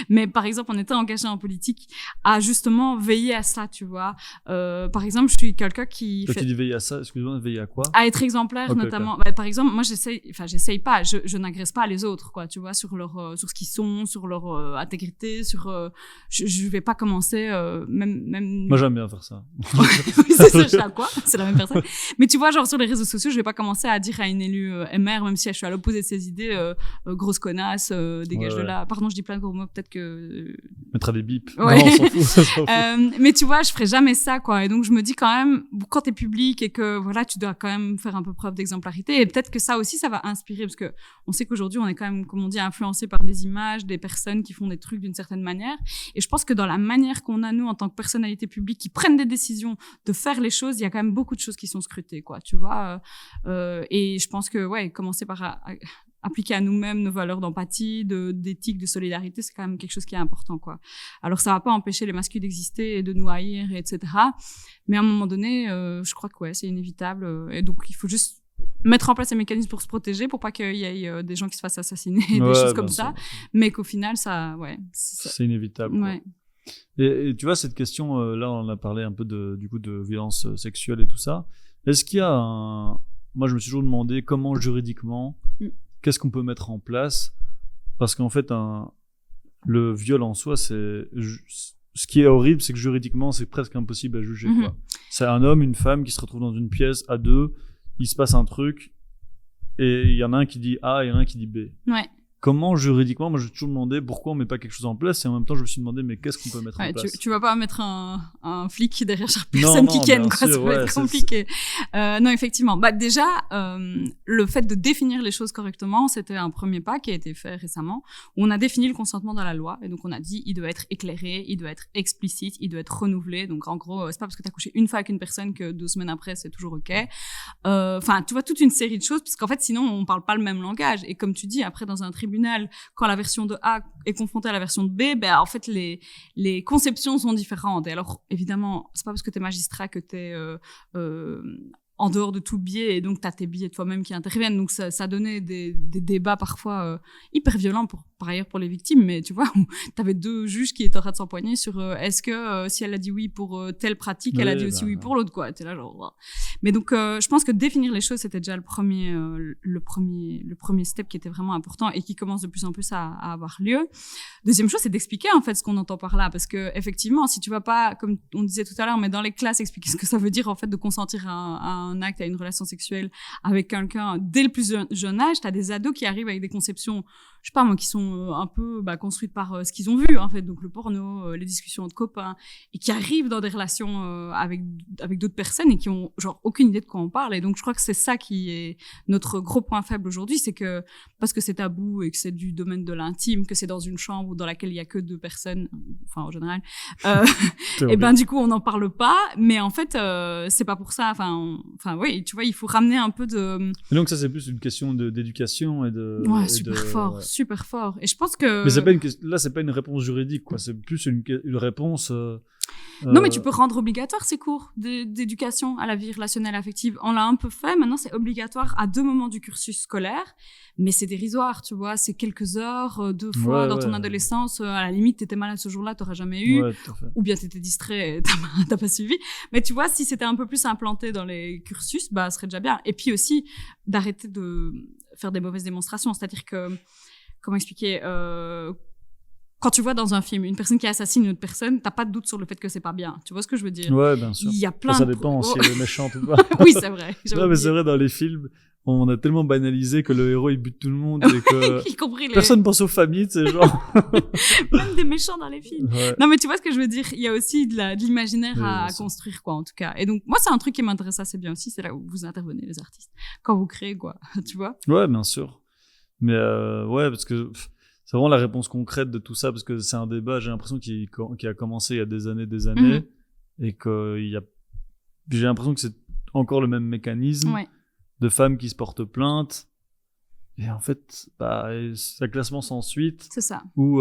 Mais par exemple, en étant engagé en politique, à justement veiller à ça, tu vois. Par exemple, je suis quelqu'un qui...
Toi, tu dis veiller à ça, excuse-moi, veiller à quoi?
À être exemplaire, notamment. Par exemple, moi, j'essaye pas, je n'agresse pas les autres, quoi, tu vois, sur ce qu'ils sont, sur leur intégrité, sur... je vais pas commencer, même...
Moi, j'aime bien faire ça.
Oui, c'est ça, je sais à quoi, c'est la même personne. Mais tu vois, genre, sur les réseaux sociaux, je vais pas commencer à dire à une élue MR, même si je suis à l'opposé de ses idées, grosse connasse, dégage de là. Pardon, je dis plein de gros mots, peut-être que...
Mettra des bips.
Ouais.
Non, on s'en fout, ça s'en fout.
Mais tu vois, je ferai jamais ça, quoi. Et donc, je me dis quand même, quand t'es public et que, voilà, tu dois quand même faire un peu preuve d'exemplarité. Et peut-être que ça aussi, ça va inspirer, parce que on sait qu'aujourd'hui, on est quand même, comme on dit, influencé par des images, des personnes qui font des trucs d'une certaine manière. Et je pense que dans la manière qu'on a, nous, en tant que personnalité publique, qui prennent des décisions de faire les choses, il y a quand même beaucoup de choses qui sont scrutées, quoi, tu vois. Et je pense que, ouais, commencer par appliquer à nous-mêmes nos valeurs d'empathie, d'éthique, de solidarité, c'est quand même quelque chose qui est important, quoi. Alors, ça va pas empêcher les masculins d'exister et de nous haïr, etc. Mais à un moment donné, je crois que, ouais, c'est inévitable. Et donc, il faut juste mettre en place des mécanismes pour se protéger, pour pas qu'il y ait des gens qui se fassent assassiner, des choses comme ça. Mais qu'au final, c'est
inévitable.
Ouais.
Et tu vois, cette question, là, on a parlé un peu de violence sexuelle et tout ça. Est-ce qu'il y a Moi, je me suis toujours demandé comment juridiquement, qu'est-ce qu'on peut mettre en place? Parce qu'en fait, le viol en soi, ce qui est horrible, c'est que juridiquement, c'est presque impossible à juger, quoi. C'est un homme, une femme qui se retrouvent dans une pièce à deux, il se passe un truc, et il y en a un qui dit A et il y en a un qui dit B.
Ouais.
Comment juridiquement, moi je me suis toujours demandé pourquoi on met pas quelque chose en place, et en même temps je me suis demandé mais qu'est-ce qu'on peut mettre en place.
Tu vas pas mettre un flic derrière chaque personne qui ken, quoi, ça va être compliqué. Non, effectivement. Déjà, le fait de définir les choses correctement, c'était un premier pas qui a été fait récemment, où on a défini le consentement dans la loi, et donc on a dit il doit être éclairé, il doit être explicite, il doit être renouvelé. Donc en gros, c'est pas parce que t'as couché une fois avec une personne que 2 semaines après c'est toujours ok. Tu vois, toute une série de choses, parce qu'en fait sinon on parle pas le même langage. Et comme tu dis, après dans un tribunal, quand la version de A est confrontée à la version de B, en fait, les conceptions sont différentes. Et alors, évidemment, c'est pas parce que t'es magistrat que t'es en dehors de tout biais, et donc t'as tes biais toi-même qui interviennent. Donc ça donnait des débats parfois hyper violents par ailleurs pour les victimes, mais tu vois, t'avais 2 juges qui étaient en train de s'empoigner sur est-ce que si elle a dit oui pour telle pratique, elle a dit aussi oui pour l'autre, quoi. T'es là genre. Wow. Mais donc, je pense que définir les choses, c'était déjà le premier step qui était vraiment important et qui commence de plus en plus à avoir lieu. Deuxième chose, c'est d'expliquer en fait ce qu'on entend par là, parce que effectivement, si tu vas pas, comme on disait tout à l'heure, mais dans les classes, expliquer ce que ça veut dire en fait de consentir à un acte, à une relation sexuelle avec quelqu'un dès le plus jeune âge, t'as des ados qui arrivent avec des conceptions, je sais pas moi, qui sont un peu construites par ce qu'ils ont vu en fait, donc le porno, les discussions entre copains, et qui arrivent dans des relations avec d'autres personnes et qui ont genre aucune idée de quoi on parle. Et donc je crois que c'est ça qui est notre gros point faible aujourd'hui, c'est que parce que c'est tabou et que c'est du domaine de l'intime, que c'est dans une chambre dans laquelle il y a que 2 personnes, enfin en général, et ben du coup on n'en parle pas, mais en fait c'est pas pour ça. Enfin oui, tu vois, il faut ramener un peu de.
Et donc ça c'est plus une question d'éducation et de.
Ouais,
et
super fort. Et je pense que.
Mais c'est pas une réponse juridique, quoi. C'est plus une réponse.
Non, mais tu peux rendre obligatoire ces cours d'éducation à la vie relationnelle affective. On l'a un peu fait. Maintenant, c'est obligatoire à 2 moments du cursus scolaire. Mais c'est dérisoire, tu vois. C'est quelques heures, 2 fois dans ton adolescence. À la limite, t'étais malade ce jour-là, t'aurais jamais eu.
Ouais, tout à fait.
Ou bien t'étais distrait et t'as pas suivi. Mais tu vois, si c'était un peu plus implanté dans les cursus, ce serait déjà bien. Et puis aussi, d'arrêter de faire des mauvaises démonstrations. C'est-à-dire que, comment expliquer, quand tu vois dans un film une personne qui assassine une autre personne, t'as pas de doute sur le fait que c'est pas bien. Tu vois ce que je veux dire?
Ouais, bien sûr.
Il y a plein
ça dépend si elle est méchante ou pas.
Oui, c'est vrai.
Non, mais c'est vrai, dans les films, on a tellement banalisé que le héros il bute tout le monde et que
y compris
personne pense aux familles, tu sais, genre.
Même des méchants dans les films.
Ouais.
Non, mais tu vois ce que je veux dire? Il y a aussi de l'imaginaire à construire, quoi, en tout cas. Et donc, moi, c'est un truc qui m'intéresse assez bien aussi. C'est là où vous intervenez, les artistes. Quand vous créez, quoi. Tu vois?
Ouais, bien sûr. Mais ouais, parce que c'est vraiment la réponse concrète de tout ça, parce que c'est un débat, j'ai l'impression, qui a commencé il y a des années, et que j'ai l'impression que c'est encore le même mécanisme de femmes qui se portent plainte. Et en fait, c'est classement sans suite.
C'est ça.
Ou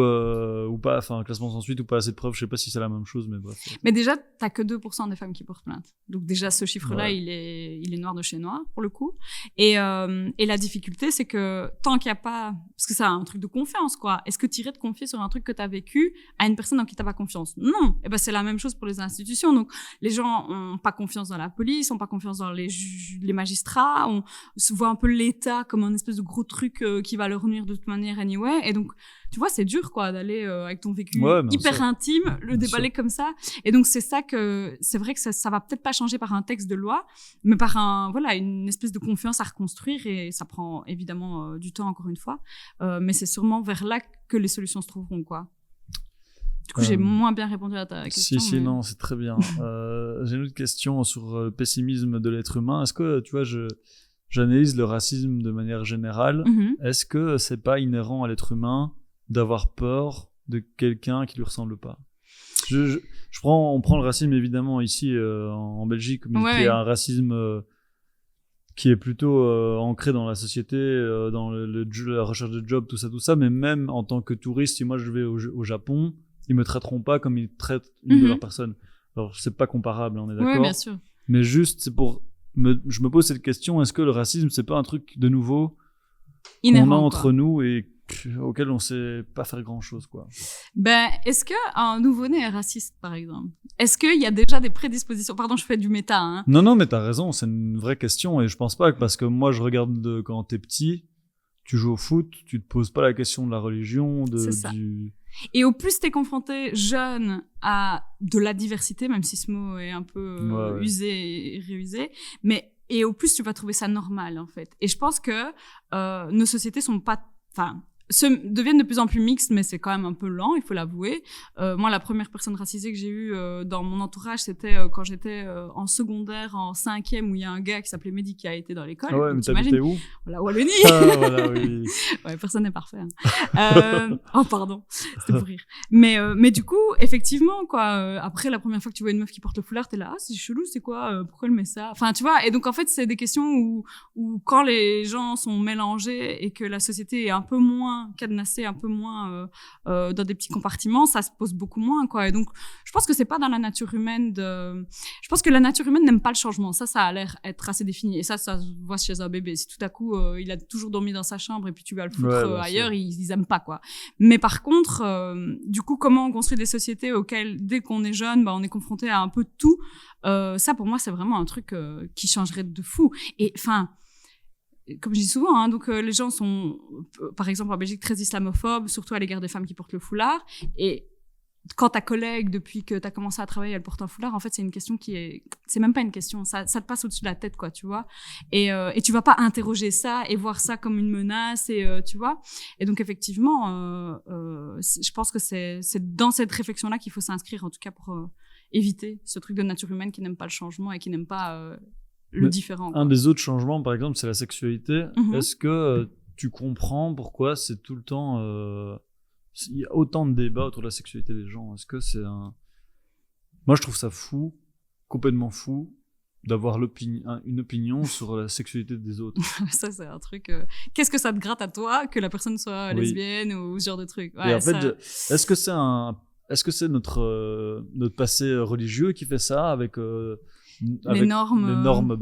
pas, enfin, classement sans suite ou pas assez de preuves. Je sais pas si c'est la même chose, mais bref.
Mais déjà, t'as que 2% des femmes qui portent plainte. Donc déjà, ce chiffre-là,
Ouais.
il est noir de chez noir, pour le coup. Et la difficulté, c'est que tant qu'il n'y a pas, parce que c'est un truc de confiance, quoi. Est-ce que t'irais te confier sur un truc que t'as vécu à une personne en qui t'as pas confiance? Non. Et ben, c'est la même chose pour les institutions. Donc, les gens ont pas confiance dans la police, ont pas confiance dans les magistrats, on se voit un peu l'État comme un espèce de gros truc qui va leur nuire de toute manière anyway. Et donc, tu vois, c'est dur, quoi, d'aller avec ton vécu hyper intime, le déballer comme ça. Et donc, c'est ça que, c'est vrai que ça va peut-être pas changer par un texte de loi, mais par une espèce de confiance à reconstruire, et ça prend évidemment du temps, encore une fois. Mais c'est sûrement vers là que les solutions se trouveront, quoi. Du coup, j'ai moins bien répondu à ta question.
Si, non, c'est très bien. J'ai une autre question sur le pessimisme de l'être humain. Est-ce que, tu vois, j'analyse le racisme de manière générale. Est-ce que c'est pas inhérent à l'être humain d'avoir peur de quelqu'un qui lui ressemble pas? On prend le racisme évidemment ici en Belgique, mais qui est un racisme qui est plutôt ancré dans la société, dans la recherche de job, tout ça. Mais même en tant que touriste, si moi je vais au Japon, ils me traiteront pas comme ils traitent une de leurs personnes. Alors c'est pas comparable, on est d'accord.
Oui, bien sûr.
Mais juste, c'est pour je me pose cette question, est-ce que le racisme, c'est pas un truc de nouveau qu'on a entre nous et auquel on sait pas faire grand-chose, quoi?
Est-ce qu'un nouveau-né est raciste, par exemple? Est-ce qu'il y a déjà des prédispositions? Pardon, je fais du méta, hein.
Non, mais t'as raison, c'est une vraie question, et je pense pas, parce que moi, je regarde quand t'es petit, tu joues au foot, tu te poses pas la question de la religion,
c'est ça. Et au plus t'es confronté jeune à de la diversité, même si ce mot est un peu usé et réusé, et au plus tu vas trouver ça normal, en fait. Et je pense que nos sociétés sont pas, deviennent de plus en plus mixtes, mais c'est quand même un peu lent, il faut l'avouer. Moi, la première personne racisée que j'ai eue dans mon entourage, c'était quand j'étais en secondaire, en 5e, où il y a un gars qui s'appelait Mehdi qui a été dans l'école.
Ah ouais, mais t'habitais où?
Voilà, Wallonie.
Ah, voilà, oui.
Ouais, personne n'est parfait. Hein. Oh, pardon, c'était pour rire. Mais du coup, effectivement, quoi. Après, la première fois que tu vois une meuf qui porte le foulard, t'es là, ah, c'est chelou, c'est quoi? Pourquoi elle met ça? Enfin, tu vois. Et donc, en fait, c'est des questions où quand les gens sont mélangés et que la société est un peu moins moins cadenassé, un peu moins dans des petits compartiments, ça se pose beaucoup moins, quoi. Et donc, je pense que c'est pas dans la nature humaine je pense que la nature humaine n'aime pas le changement. Ça a l'air être assez défini. Et ça se voit chez un bébé. Si tout à coup, il a toujours dormi dans sa chambre et puis tu vas le foutre ailleurs, ils aiment pas, quoi. Mais par contre, du coup, comment on construit des sociétés auxquelles, dès qu'on est jeune, on est confronté à un peu de tout, ça, pour moi, c'est vraiment un truc qui changerait de fou. Et enfin, comme je dis souvent, hein, donc les gens sont, par exemple en Belgique, très islamophobes, surtout à l'égard des femmes qui portent le foulard. Et quand ta collègue, depuis que tu as commencé à travailler, elle porte un foulard, en fait, c'est une question c'est même pas une question, ça te passe au-dessus de la tête, quoi, tu vois. Et tu vas pas interroger ça et voir ça comme une menace, et tu vois. Et donc, effectivement, je pense que c'est dans cette réflexion-là qu'il faut s'inscrire, en tout cas pour éviter ce truc de nature humaine qui n'aime pas le changement et qui n'aime pas le différent, quoi.
Un des autres changements, par exemple, c'est la sexualité. Est-ce que tu comprends pourquoi c'est tout le temps... il y a autant de débats autour de la sexualité des gens? Est-ce que c'est un... Moi, je trouve ça fou, complètement fou, d'avoir une opinion sur la sexualité des autres.
Ça, c'est un truc... Qu'est-ce que ça te gratte à toi que la personne soit lesbienne ou ce genre de truc?
Ouais, et en fait, est-ce que c'est notre passé religieux qui fait ça avec
les normes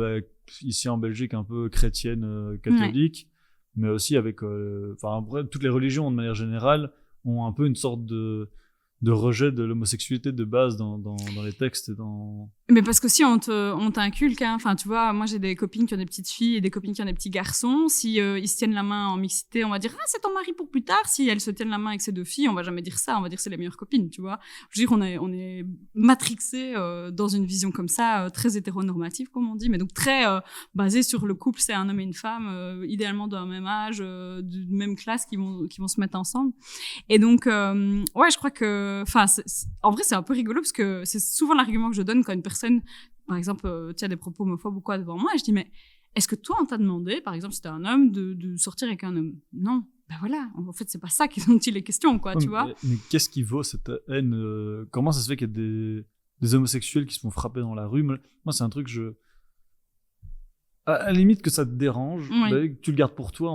ici en Belgique un peu chrétiennes, catholiques, mais aussi avec... après, toutes les religions, de manière générale, ont un peu une sorte de rejet de l'homosexualité de base dans les textes et dans...
Mais parce que si on t'inculque, hein, enfin, tu vois, moi j'ai des copines qui ont des petites filles et des copines qui ont des petits garçons. Si ils se tiennent la main en mixité, on va dire c'est ton mari pour plus tard. Si elles se tiennent la main avec ces deux filles, on va jamais dire ça. On va dire c'est les meilleures copines, tu vois. Je veux dire, on est matrixé dans une vision comme ça, très hétéronormative comme on dit, mais donc très basée sur le couple, c'est un homme et une femme, idéalement d'un même âge, d'une même classe, qui vont se mettre ensemble. Et donc je crois que, enfin, en vrai c'est un peu rigolo parce que c'est souvent l'argument que je donne quand une personne, par exemple, tient des propos homophobes ou quoi devant moi, et je dis, mais est-ce que toi, on t'a demandé, par exemple, si t'es un homme, de sortir avec un homme? Non. Ben voilà, en fait, c'est pas ça dont il est question, quoi, tu vois.
Mais qu'est-ce qui vaut cette haine? Comment ça se fait qu'il y a des homosexuels qui se font frapper dans la rue? Moi, c'est un truc, à la limite que ça te dérange, que tu le gardes pour toi,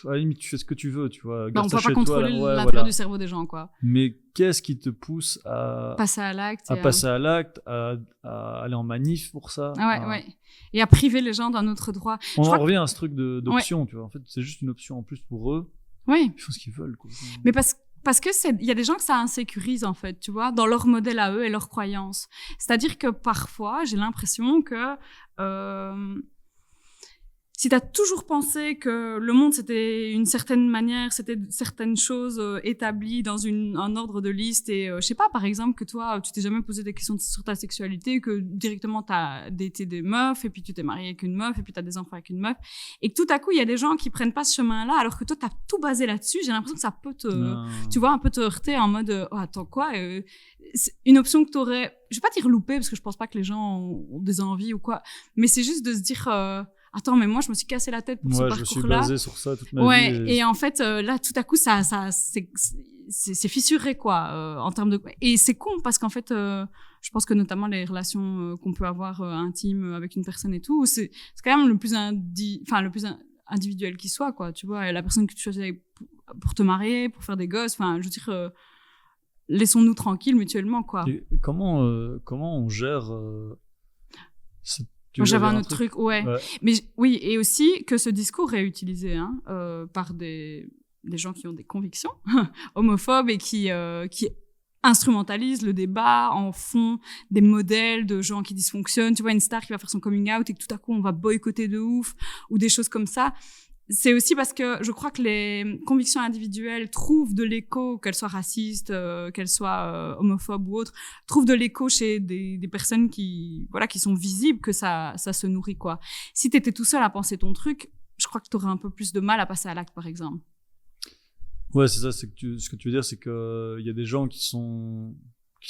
à la limite tu fais ce que tu veux, tu vois.
On peut pas contrôler l'intérieur du cerveau des gens, quoi.
Mais qu'est-ce qui te pousse à
passer à l'acte,
à aller en manif pour ça?
Et à priver les gens d'un autre droit.
On en revient à ce truc d'option, tu vois. En fait, c'est juste une option en plus pour eux.
Oui.
Ils font ce qu'ils veulent, quoi.
Mais parce que il y a des gens que ça insécurise, en fait, tu vois, dans leur modèle à eux et leurs croyances. C'est-à-dire que parfois, j'ai l'impression que si t'as toujours pensé que le monde c'était une certaine manière, c'était certaines choses établies dans un ordre de liste, et je sais pas, par exemple, que toi tu t'es jamais posé des questions sur ta sexualité, que directement t'as daté des meufs et puis tu t'es marié avec une meuf et puis t'as des enfants avec une meuf, et que tout à coup il y a des gens qui prennent pas ce chemin-là alors que toi t'as tout basé là-dessus, j'ai l'impression que ça peut tu vois, un peu te heurter en mode attends quoi, c'est une option que t'aurais, je vais pas dire loupé parce que je pense pas que les gens ont des envies ou quoi, mais c'est juste de se dire attends, mais moi, je me suis cassé la tête pour ce parcours-là.
Je me suis basé sur ça toute ma vie.
Et en fait, là, tout à coup, c'est fissuré, quoi, en termes de... Et c'est con, parce qu'en fait, je pense que notamment les relations qu'on peut avoir intimes avec une personne et tout, c'est quand même le plus individuel qui soit, quoi, tu vois. Et la personne que tu choisis pour te marier, pour faire des gosses, enfin, je veux dire, laissons-nous tranquilles mutuellement, quoi.
Et comment on gère
Moi, j'avais un autre truc, mais oui, et aussi que ce discours est utilisé par des gens qui ont des convictions homophobes et qui instrumentalisent le débat, en font des modèles de gens qui dysfonctionnent. Tu vois, une star qui va faire son coming out et que tout à coup on va boycotter de ouf, ou des choses comme ça. C'est aussi parce que je crois que les convictions individuelles trouvent de l'écho, qu'elles soient racistes, qu'elles soient homophobes ou autres, trouvent de l'écho chez des personnes qui sont visibles, que ça se nourrit, quoi. Si t'étais tout seul à penser ton truc, je crois que t'aurais un peu plus de mal à passer à l'acte, par exemple.
Ouais, c'est ça. Ce que tu veux dire, c'est que il y a des gens qui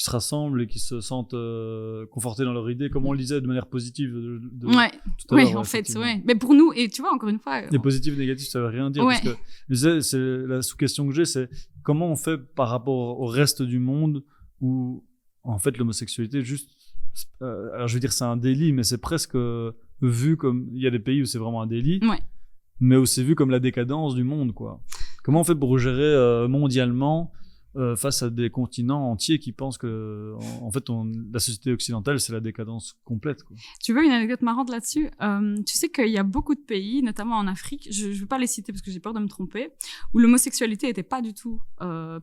se rassemblent et qui se sentent confortés dans leur idée, comme on le disait de manière positive tout à l'heure.
En fait, mais pour nous, et tu vois, encore une fois...
Les positifs et négatifs, ça veut rien dire, parce que c'est la sous-question que j'ai, c'est comment on fait par rapport au reste du monde où, en fait, l'homosexualité, juste... alors, je veux dire, c'est un délit, mais c'est presque vu comme... Il y a des pays où c'est vraiment un délit, mais où c'est vu comme la décadence du monde, quoi. Comment on fait pour gérer mondialement face à des continents entiers qui pensent que, en fait, la société occidentale, c'est la décadence complète, quoi.
Tu veux une anecdote marrante là-dessus? Tu sais qu'il y a beaucoup de pays, notamment en Afrique, je ne vais pas les citer parce que j'ai peur de me tromper, où l'homosexualité n'était pas du tout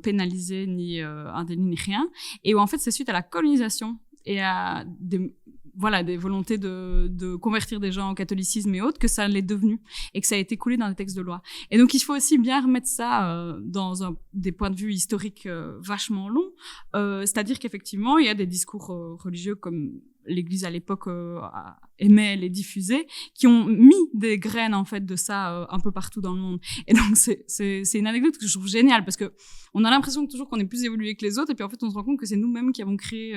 pénalisée, ni un délit, ni rien, et où en fait c'est suite à la colonisation et à des volontés de convertir des gens au catholicisme et autres, que ça l'est devenu et que ça a été coulé dans des textes de loi. Et donc, il faut aussi bien remettre ça dans des points de vue historiques vachement longs. C'est-à-dire qu'effectivement, il y a des discours religieux comme l'Église à l'époque aimait les diffuser, qui ont mis des graines en fait de ça un peu partout dans le monde. Et donc c'est une anecdote que je trouve géniale parce que on a l'impression toujours qu'on est plus évolué que les autres et puis en fait on se rend compte que c'est nous-mêmes qui avons créé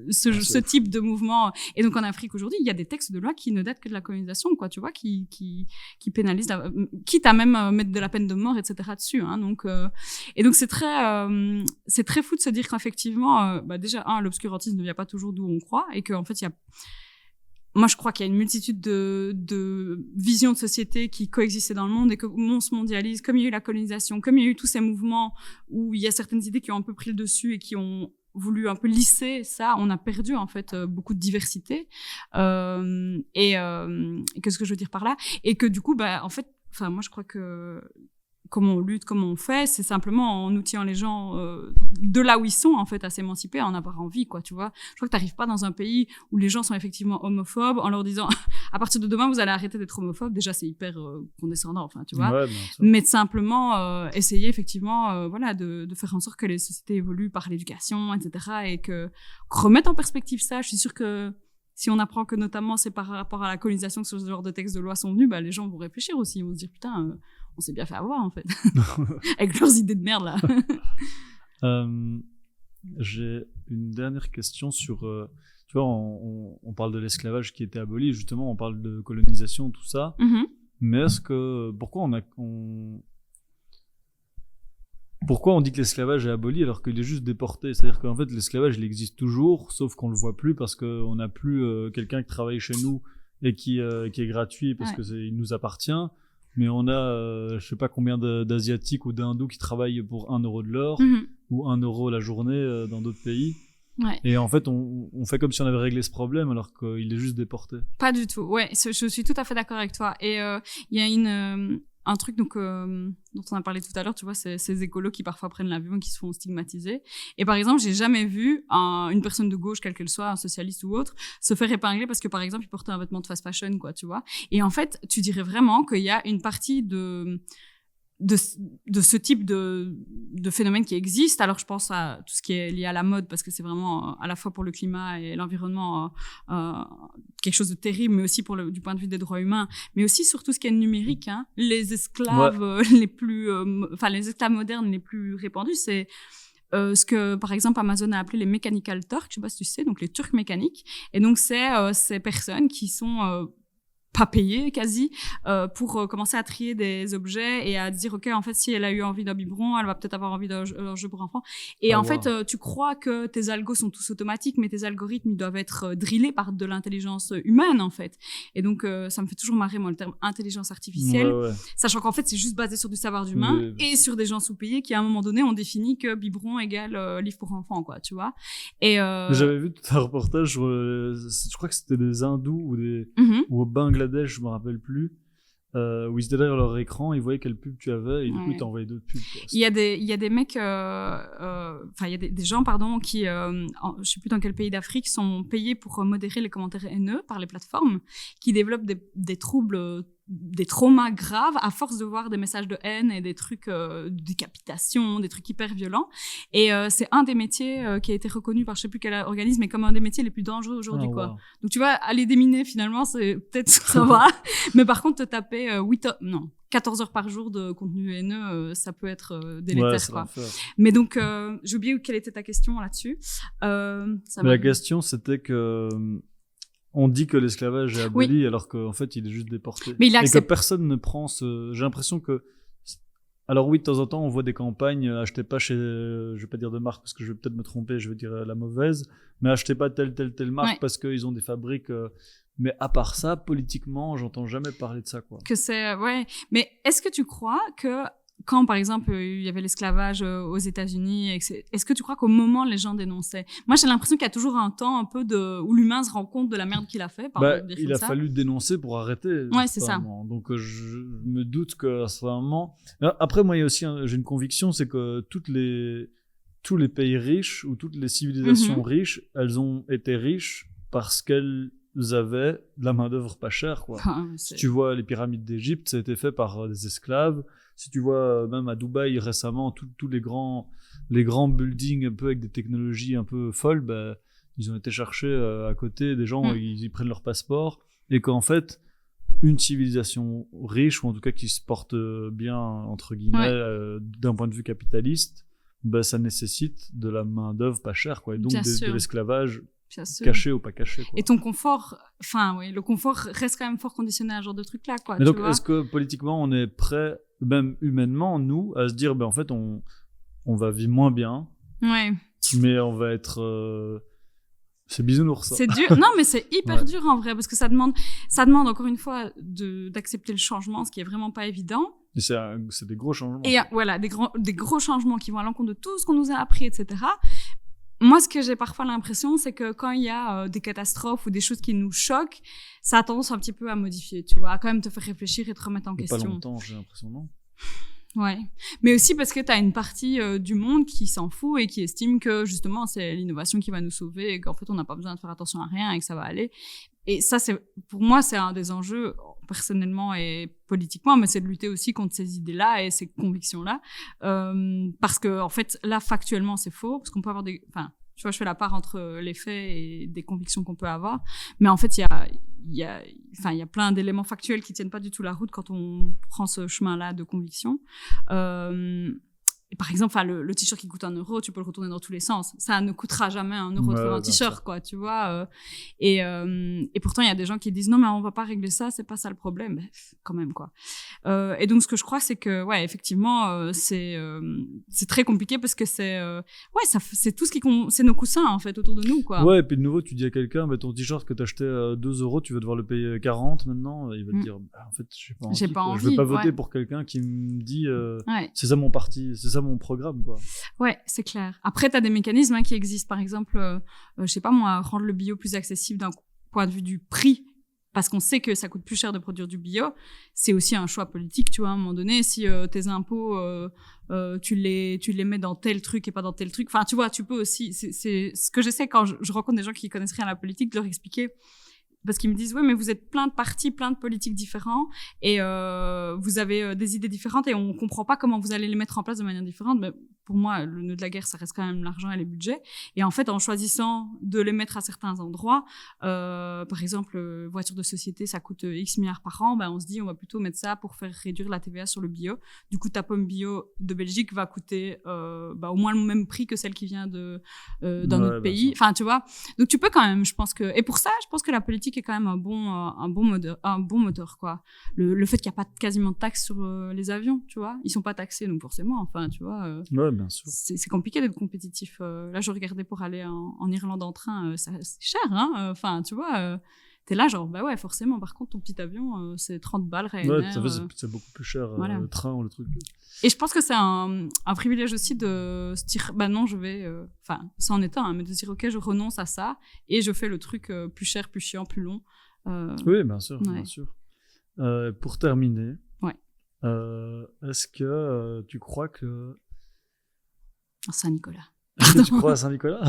ce type de mouvement. Et donc en Afrique aujourd'hui, il y a des textes de loi qui ne datent que de la colonisation, quoi, tu vois, qui pénalisent, quitte à même mettre de la peine de mort, etc. dessus. Hein, et donc c'est très fou de se dire qu'effectivement, déjà l'obscurantisme ne vient pas toujours d'où on croit et qu'en fait moi, je crois qu'il y a une multitude de visions de société qui coexistaient dans le monde et que on se mondialise, comme il y a eu la colonisation, comme il y a eu tous ces mouvements où il y a certaines idées qui ont un peu pris le dessus et qui ont voulu un peu lisser ça, on a perdu en fait beaucoup de diversité. Qu'est-ce que je veux dire par là? Et que du coup, en fait, moi, je crois que comment on lutte, comment on fait, c'est simplement en outillant les gens de là où ils sont, en fait, à s'émanciper, à en avoir envie, quoi, tu vois. Je crois que t'arrives pas dans un pays où les gens sont effectivement homophobes en leur disant à partir de demain, vous allez arrêter d'être homophobe. Déjà, c'est hyper condescendant, enfin, tu vois.
Ouais,
mais de simplement essayer, effectivement, de faire en sorte que les sociétés évoluent par l'éducation, etc. et que remettre en perspective ça, je suis sûre que si on apprend que notamment c'est par rapport à la colonisation que ce genre de textes de loi sont venus, les gens vont réfléchir aussi, ils vont se dire putain, on s'est bien fait avoir en fait, avec leurs idées de merde là.
J'ai une dernière question sur, tu vois, on parle de l'esclavage qui était aboli, justement on parle de colonisation, tout ça, mais pourquoi on dit que l'esclavage est aboli alors qu'il est juste déporté? C'est-à-dire qu'en fait l'esclavage il existe toujours, sauf qu'on le voit plus parce qu'on n'a plus quelqu'un qui travaille chez nous et qui est gratuit parce qu'il nous appartient. Mais on a, je sais pas combien d'Asiatiques ou d'Hindous qui travaillent pour 1 euro de l'heure ou 1 euro la journée dans d'autres pays.
Ouais.
Et en fait, on fait comme si on avait réglé ce problème alors qu'il est juste déporté.
Pas du tout. Ouais, je suis tout à fait d'accord avec toi. Et il y a un truc dont on a parlé tout à l'heure, tu vois, ces écolos qui parfois prennent l'avion et qui se font stigmatiser. Et par exemple, j'ai jamais vu une personne de gauche, quelle qu'elle soit, un socialiste ou autre, se faire épingler parce que par exemple, il portait un vêtement de fast fashion, quoi, tu vois. Et en fait, tu dirais vraiment qu'il y a une partie de ce type de phénomène qui existe. Alors je pense à tout ce qui est lié à la mode parce que c'est vraiment à la fois pour le climat et l'environnement quelque chose de terrible, mais aussi du point de vue des droits humains, mais aussi sur tout ce qui est numérique, hein. Les esclaves les esclaves modernes les plus répandus, c'est ce que par exemple Amazon a appelé les mechanical turks, je sais pas si tu sais, donc les turcs mécaniques. Et donc c'est ces personnes qui sont pas payée quasi pour commencer à trier des objets et à dire ok, en fait si elle a eu envie d'un biberon, elle va peut-être avoir envie d'un jeu pour enfants. Et fait tu crois que tes algos sont tous automatiques, mais tes algorithmes ils doivent être drillés par de l'intelligence humaine en fait. Et donc ça me fait toujours marrer moi le terme intelligence artificielle, sachant qu'en fait c'est juste basé sur du savoir d'humain et sur des gens sous-payés qui à un moment donné ont défini que biberon égale livre pour enfants, quoi, tu vois. Et
j'avais vu tout un reportage sur je crois que c'était des hindous ou au Bangladesh, je me rappelle plus, où ils étaient derrière leur écran, ils voyaient quelle pub tu avais et du coup ils t'envoyaient d'autres pubs, quoi.
Il y a des mecs, il y a des gens qui, je sais plus dans quel pays d'Afrique, sont payés pour modérer les commentaires haineux par les plateformes, qui développent des troubles, des traumas graves à force de voir des messages de haine et des trucs de décapitation, des trucs hyper violents. Et c'est un des métiers qui a été reconnu par je sais plus quel organisme, mais comme un des métiers les plus dangereux aujourd'hui, quoi. Wow. Donc tu vois, aller déminer finalement, c'est peut-être ça va, mais par contre te taper 14 heures par jour de contenu haineux, ça peut être délétère, quoi. Mais donc j'ai oublié quelle était ta question là-dessus.
La question c'était que on dit que l'esclavage est aboli alors qu'en fait il est juste déporté. Et que personne ne prend j'ai l'impression que... Alors oui, de temps en temps on voit des campagnes, achetez pas chez... je vais pas dire de marque parce que je vais peut-être me tromper, je vais dire la mauvaise, mais achetez pas telle marque parce qu'ils ont des fabriques... Mais à part ça, politiquement, j'entends jamais parler de ça, quoi.
Que c'est... Ouais. Mais est-ce que tu crois que quand, par exemple, il y avait l'esclavage aux États-Unis, est-ce que tu crois qu'au moment les gens dénonçaient? Moi, j'ai l'impression qu'il y a toujours un temps un peu où l'humain se rend compte de la merde qu'il a fait.
Il a fallu dénoncer pour arrêter.
Ouais, c'est ça.
Donc, je me doute qu'à ce moment. Après, moi, il y a aussi, j'ai une conviction, c'est que tous les pays riches ou toutes les civilisations riches, elles ont été riches parce qu'elles avaient de la main-d'œuvre pas chère, quoi. Si tu vois les pyramides d'Égypte, ça a été fait par des esclaves. Si tu vois même à Dubaï récemment, tous les grands buildings un peu avec des technologies un peu folles, ils ont été chercher à côté des gens, ils prennent leur passeport, et qu'en fait, une civilisation riche, ou en tout cas qui se porte bien, entre guillemets, d'un point de vue capitaliste, ça nécessite de la main-d'œuvre pas chère, quoi. Et donc de l'esclavage caché ou pas caché, quoi.
Et ton confort, le confort reste quand même fort conditionné à ce genre de truc-là, quoi.
Mais donc, est-ce que politiquement, on est prêt, même humainement, nous, à se dire, en fait, on va vivre moins bien, mais on va être... C'est bisounours, ça.
C'est dur. Non, mais c'est hyper dur, en vrai, parce que ça demande encore une fois d'accepter le changement, ce qui est vraiment pas évident.
Et c'est des gros changements.
Et voilà, des gros changements qui vont à l'encontre de tout ce qu'on nous a appris, etc. Moi, ce que j'ai parfois l'impression, c'est que quand il y a des catastrophes ou des choses qui nous choquent, ça a tendance un petit peu à modifier, tu vois, à quand même te faire réfléchir et te remettre en question.
Pas longtemps, j'ai l'impression, non?
Ouais. Mais aussi parce que t'as une partie du monde qui s'en fout et qui estime que, justement, c'est l'innovation qui va nous sauver et qu'en fait, on n'a pas besoin de faire attention à rien et que ça va aller. Et ça, pour moi, c'est un des enjeux, personnellement et politiquement, mais c'est de lutter aussi contre ces idées-là et ces convictions-là. Parce que, en fait, là, factuellement, c'est faux, parce qu'on peut avoir tu vois, je fais la part entre les faits et des convictions qu'on peut avoir. Mais en fait, il y a plein d'éléments factuels qui tiennent pas du tout la route quand on prend ce chemin-là de conviction. Et par exemple, le t-shirt qui coûte 1 euro, tu peux le retourner dans tous les sens. Ça ne coûtera jamais 1 euro de faire un t-shirt, quoi, tu vois. Et pourtant, il y a des gens qui disent non, mais on va pas régler ça, c'est pas ça le problème. Mais quand même, quoi. Et donc, ce que je crois, c'est que, effectivement, c'est très compliqué parce que c'est tout ce qui c'est nos coussins, en fait, autour de nous, quoi.
Ouais, et puis de nouveau, tu dis à quelqu'un, ton t-shirt que t'achetais 2 euros, tu vas devoir le payer 40 maintenant. Il va te dire, en fait, j'ai pas envie. Je vais pas voter pour quelqu'un qui me dit, c'est ça mon parti, c'est ça mon programme, quoi.
Ouais, c'est clair. Après, t'as des mécanismes qui existent. Par exemple, je sais pas moi, rendre le bio plus accessible d'un point de vue du prix, parce qu'on sait que ça coûte plus cher de produire du bio. C'est aussi un choix politique, tu vois, à un moment donné. Si tes impôts, tu les mets dans tel truc et pas dans tel truc. Enfin, tu vois, tu peux aussi... C'est ce que j'essaie quand je rencontre des gens qui connaissent rien à la politique, de leur expliquer... Parce qu'ils me disent, oui, mais vous êtes plein de partis, plein de politiques différents et vous avez des idées différentes et on comprend pas comment vous allez les mettre en place de manière différente. Mais pour moi, le nœud de la guerre, ça reste quand même l'argent et les budgets. Et en fait, en choisissant de les mettre à certains endroits, par exemple, voiture de société, ça coûte X milliards par an, on se dit, on va plutôt mettre ça pour faire réduire la TVA sur le bio. Du coup, ta pomme bio de Belgique va coûter au moins le même prix que celle qui vient d'un autre pays. Enfin, tu vois. Donc, tu peux quand même, je pense que... Et pour ça, je pense que la politique est quand même un bon moteur, quoi. Le fait qu'il n'y a pas quasiment de taxes sur les avions, tu vois. Ils sont pas taxés, donc forcément, enfin, tu vois.
Ouais, bien sûr.
C'est compliqué d'être compétitif. Là, je regardais pour aller en Irlande en train, c'est cher, hein. Enfin, tu vois, t'es là, genre, forcément. Par contre, ton petit avion, c'est 30 balles, Ryanair.
Ouais, c'est beaucoup plus cher, le train ou le truc.
Et je pense que c'est un privilège aussi de se dire, non, je vais... ça en est un, mais de se dire, OK, je renonce à ça et je fais le truc plus cher, plus chiant, plus long.
Oui, bien sûr, bien sûr. Pour terminer, est-ce que tu crois que...
Saint-Nicolas.
Est-ce que tu crois à Saint-Nicolas?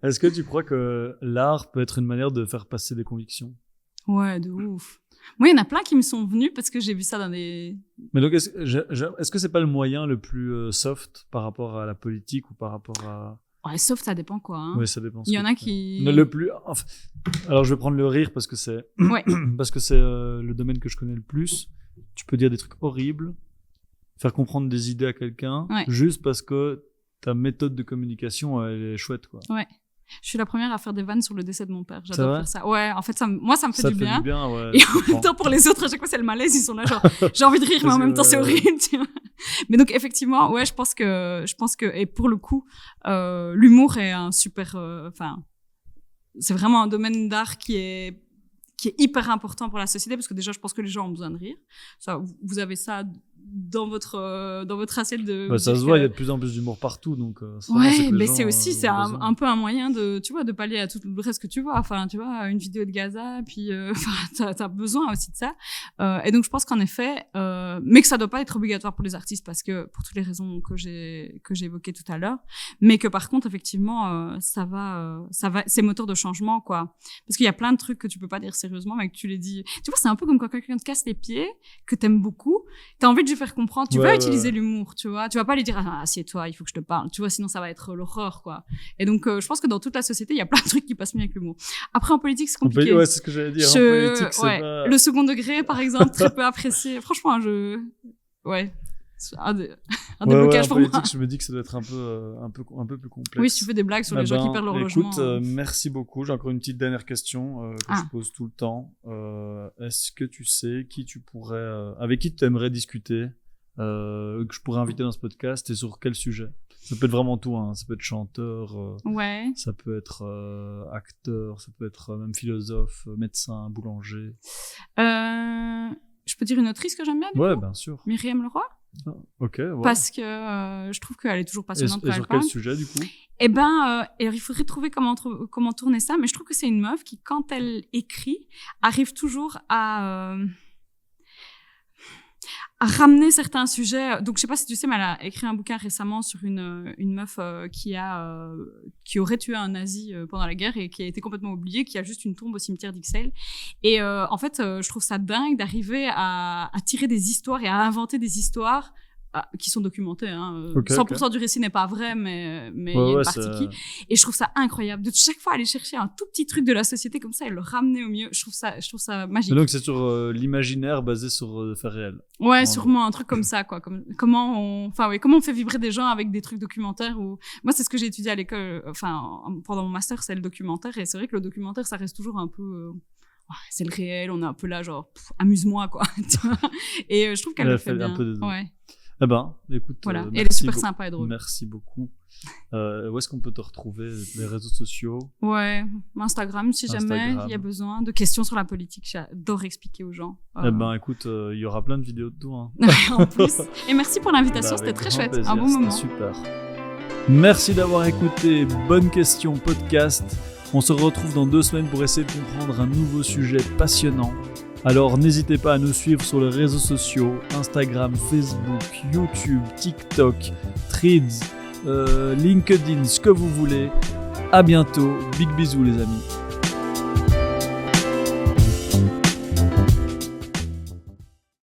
Est-ce que tu crois que l'art peut être une manière de faire passer des convictions?
Ouais, de ouf. Moi, il y en a plein qui me sont venus parce que j'ai vu ça dans des...
Mais donc, est-ce que c'est pas le moyen le plus soft par rapport à la politique ou par rapport à...
Ouais, soft, ça dépend quoi. Hein.
Oui, ça dépend.
Il y en a qui...
Le plus... Enfin, alors, je vais prendre le rire parce que c'est parce que c'est le domaine que je connais le plus. Tu peux dire des trucs horribles, faire comprendre des idées à quelqu'un, juste parce que ta méthode de communication, elle est chouette, quoi.
Ouais. Je suis la première à faire des vannes sur le décès de mon père. J'adore faire ça. Ouais, en fait, moi, ça me fait du bien.
Ouais,
et en même temps, pour les autres, à chaque fois, c'est le malaise. Ils sont là, genre, j'ai envie de rire, mais en même temps, c'est horrible. Tu vois. Mais donc, effectivement, ouais, je pense que, et pour le coup, l'humour est un super, c'est vraiment un domaine d'art qui est hyper important pour la société parce que déjà, je pense que les gens ont besoin de rire. Ça, vous avez ça dans votre assiette de
ça se voit, il y a de plus en plus d'humour partout, donc
c'est aussi un peu un moyen de, tu vois, de pallier à tout le reste que tu vois. Enfin, tu vois, une vidéo de Gaza, puis t'as besoin aussi de ça. Et donc je pense qu'en effet, mais que ça doit pas être obligatoire pour les artistes parce que pour toutes les raisons que j'ai évoquées tout à l'heure, mais que par contre effectivement ça va, c'est moteur de changement quoi. Parce qu'il y a plein de trucs que tu peux pas dire sérieusement, mais que tu les dis. Tu vois, c'est un peu comme quand quelqu'un te casse les pieds, que t'aimes beaucoup, t'as envie de lui faire comprendre. Tu vas utiliser l'humour, tu vois. Tu vas pas lui dire assieds-toi, il faut que je te parle. Tu vois, sinon ça va être l'horreur, quoi. Et donc je pense que dans toute la société, il y a plein de trucs qui passent mieux avec l'humour. Après en politique, c'est compliqué.
Ouais, c'est ce que j'allais dire. En politique, c'est pas...
Le second degré, par exemple, très peu apprécié. Franchement, un déblocage pour moi.
Je me dis que ça doit être un peu plus complexe.
Oui, si tu fais des blagues sur les gens qui perdent leur logement.
Écoute, merci beaucoup. J'ai encore une petite dernière question que je pose tout le temps. Est-ce que tu sais avec qui tu aimerais discuter, que je pourrais inviter dans ce podcast et sur quel sujet? Ça peut être vraiment tout, hein. Ça peut être chanteur, ça peut être acteur, ça peut être même philosophe, médecin, boulanger.
Je peux dire une autrice que j'aime bien du coup
bien sûr.
Myriam Leroy.
Ah, ok, ouais.
Parce que je trouve qu'elle est toujours passionnante.
Et sur quel sujet, du coup?
Alors, il faudrait trouver comment tourner ça, mais je trouve que c'est une meuf qui, quand elle écrit, arrive toujours à ramener certains sujets. Donc, je sais pas si tu sais, mais elle a écrit un bouquin récemment sur une meuf qui aurait tué un nazi pendant la guerre et qui a été complètement oubliée, qui a juste une tombe au cimetière d'Ixelles. Et en fait, je trouve ça dingue d'arriver à tirer des histoires et à inventer des histoires qui sont documentées. 100% du récit n'est pas vrai, mais il y a une partie qui... Et je trouve ça incroyable de chaque fois aller chercher un tout petit truc de la société comme ça et le ramener au mieux. Je trouve ça magique.
Et donc c'est sur l'imaginaire basé sur faits réels.
Ouais, sûrement un truc comme ça, quoi. Comment on fait vibrer des gens avec des trucs documentaires ou... Moi, c'est ce que j'ai étudié à l'école, pendant mon master, c'est le documentaire. Et c'est vrai que le documentaire, ça reste toujours un peu... c'est le réel, on est un peu là, genre, amuse-moi, quoi. Et je trouve qu'elle le fait bien.
Eh ben, écoute,
voilà. Et elle est super sympa et drôle.
Merci beaucoup. Où est-ce qu'on peut te retrouver? Les réseaux sociaux? Ouais,
Instagram, si jamais il y a besoin de questions sur la politique. J'adore expliquer aux gens.
Eh ben, écoute, il y aura plein de vidéos de toi.
En plus. Et merci pour l'invitation, c'était très chouette.
Plaisir,
un bon moment.
Super. Merci d'avoir écouté Bonne Question Podcast. On se retrouve dans 2 semaines pour essayer de comprendre un nouveau sujet passionnant. Alors n'hésitez pas à nous suivre sur les réseaux sociaux, Instagram, Facebook, YouTube, TikTok, Threads, LinkedIn, ce que vous voulez. À bientôt, big bisous les amis.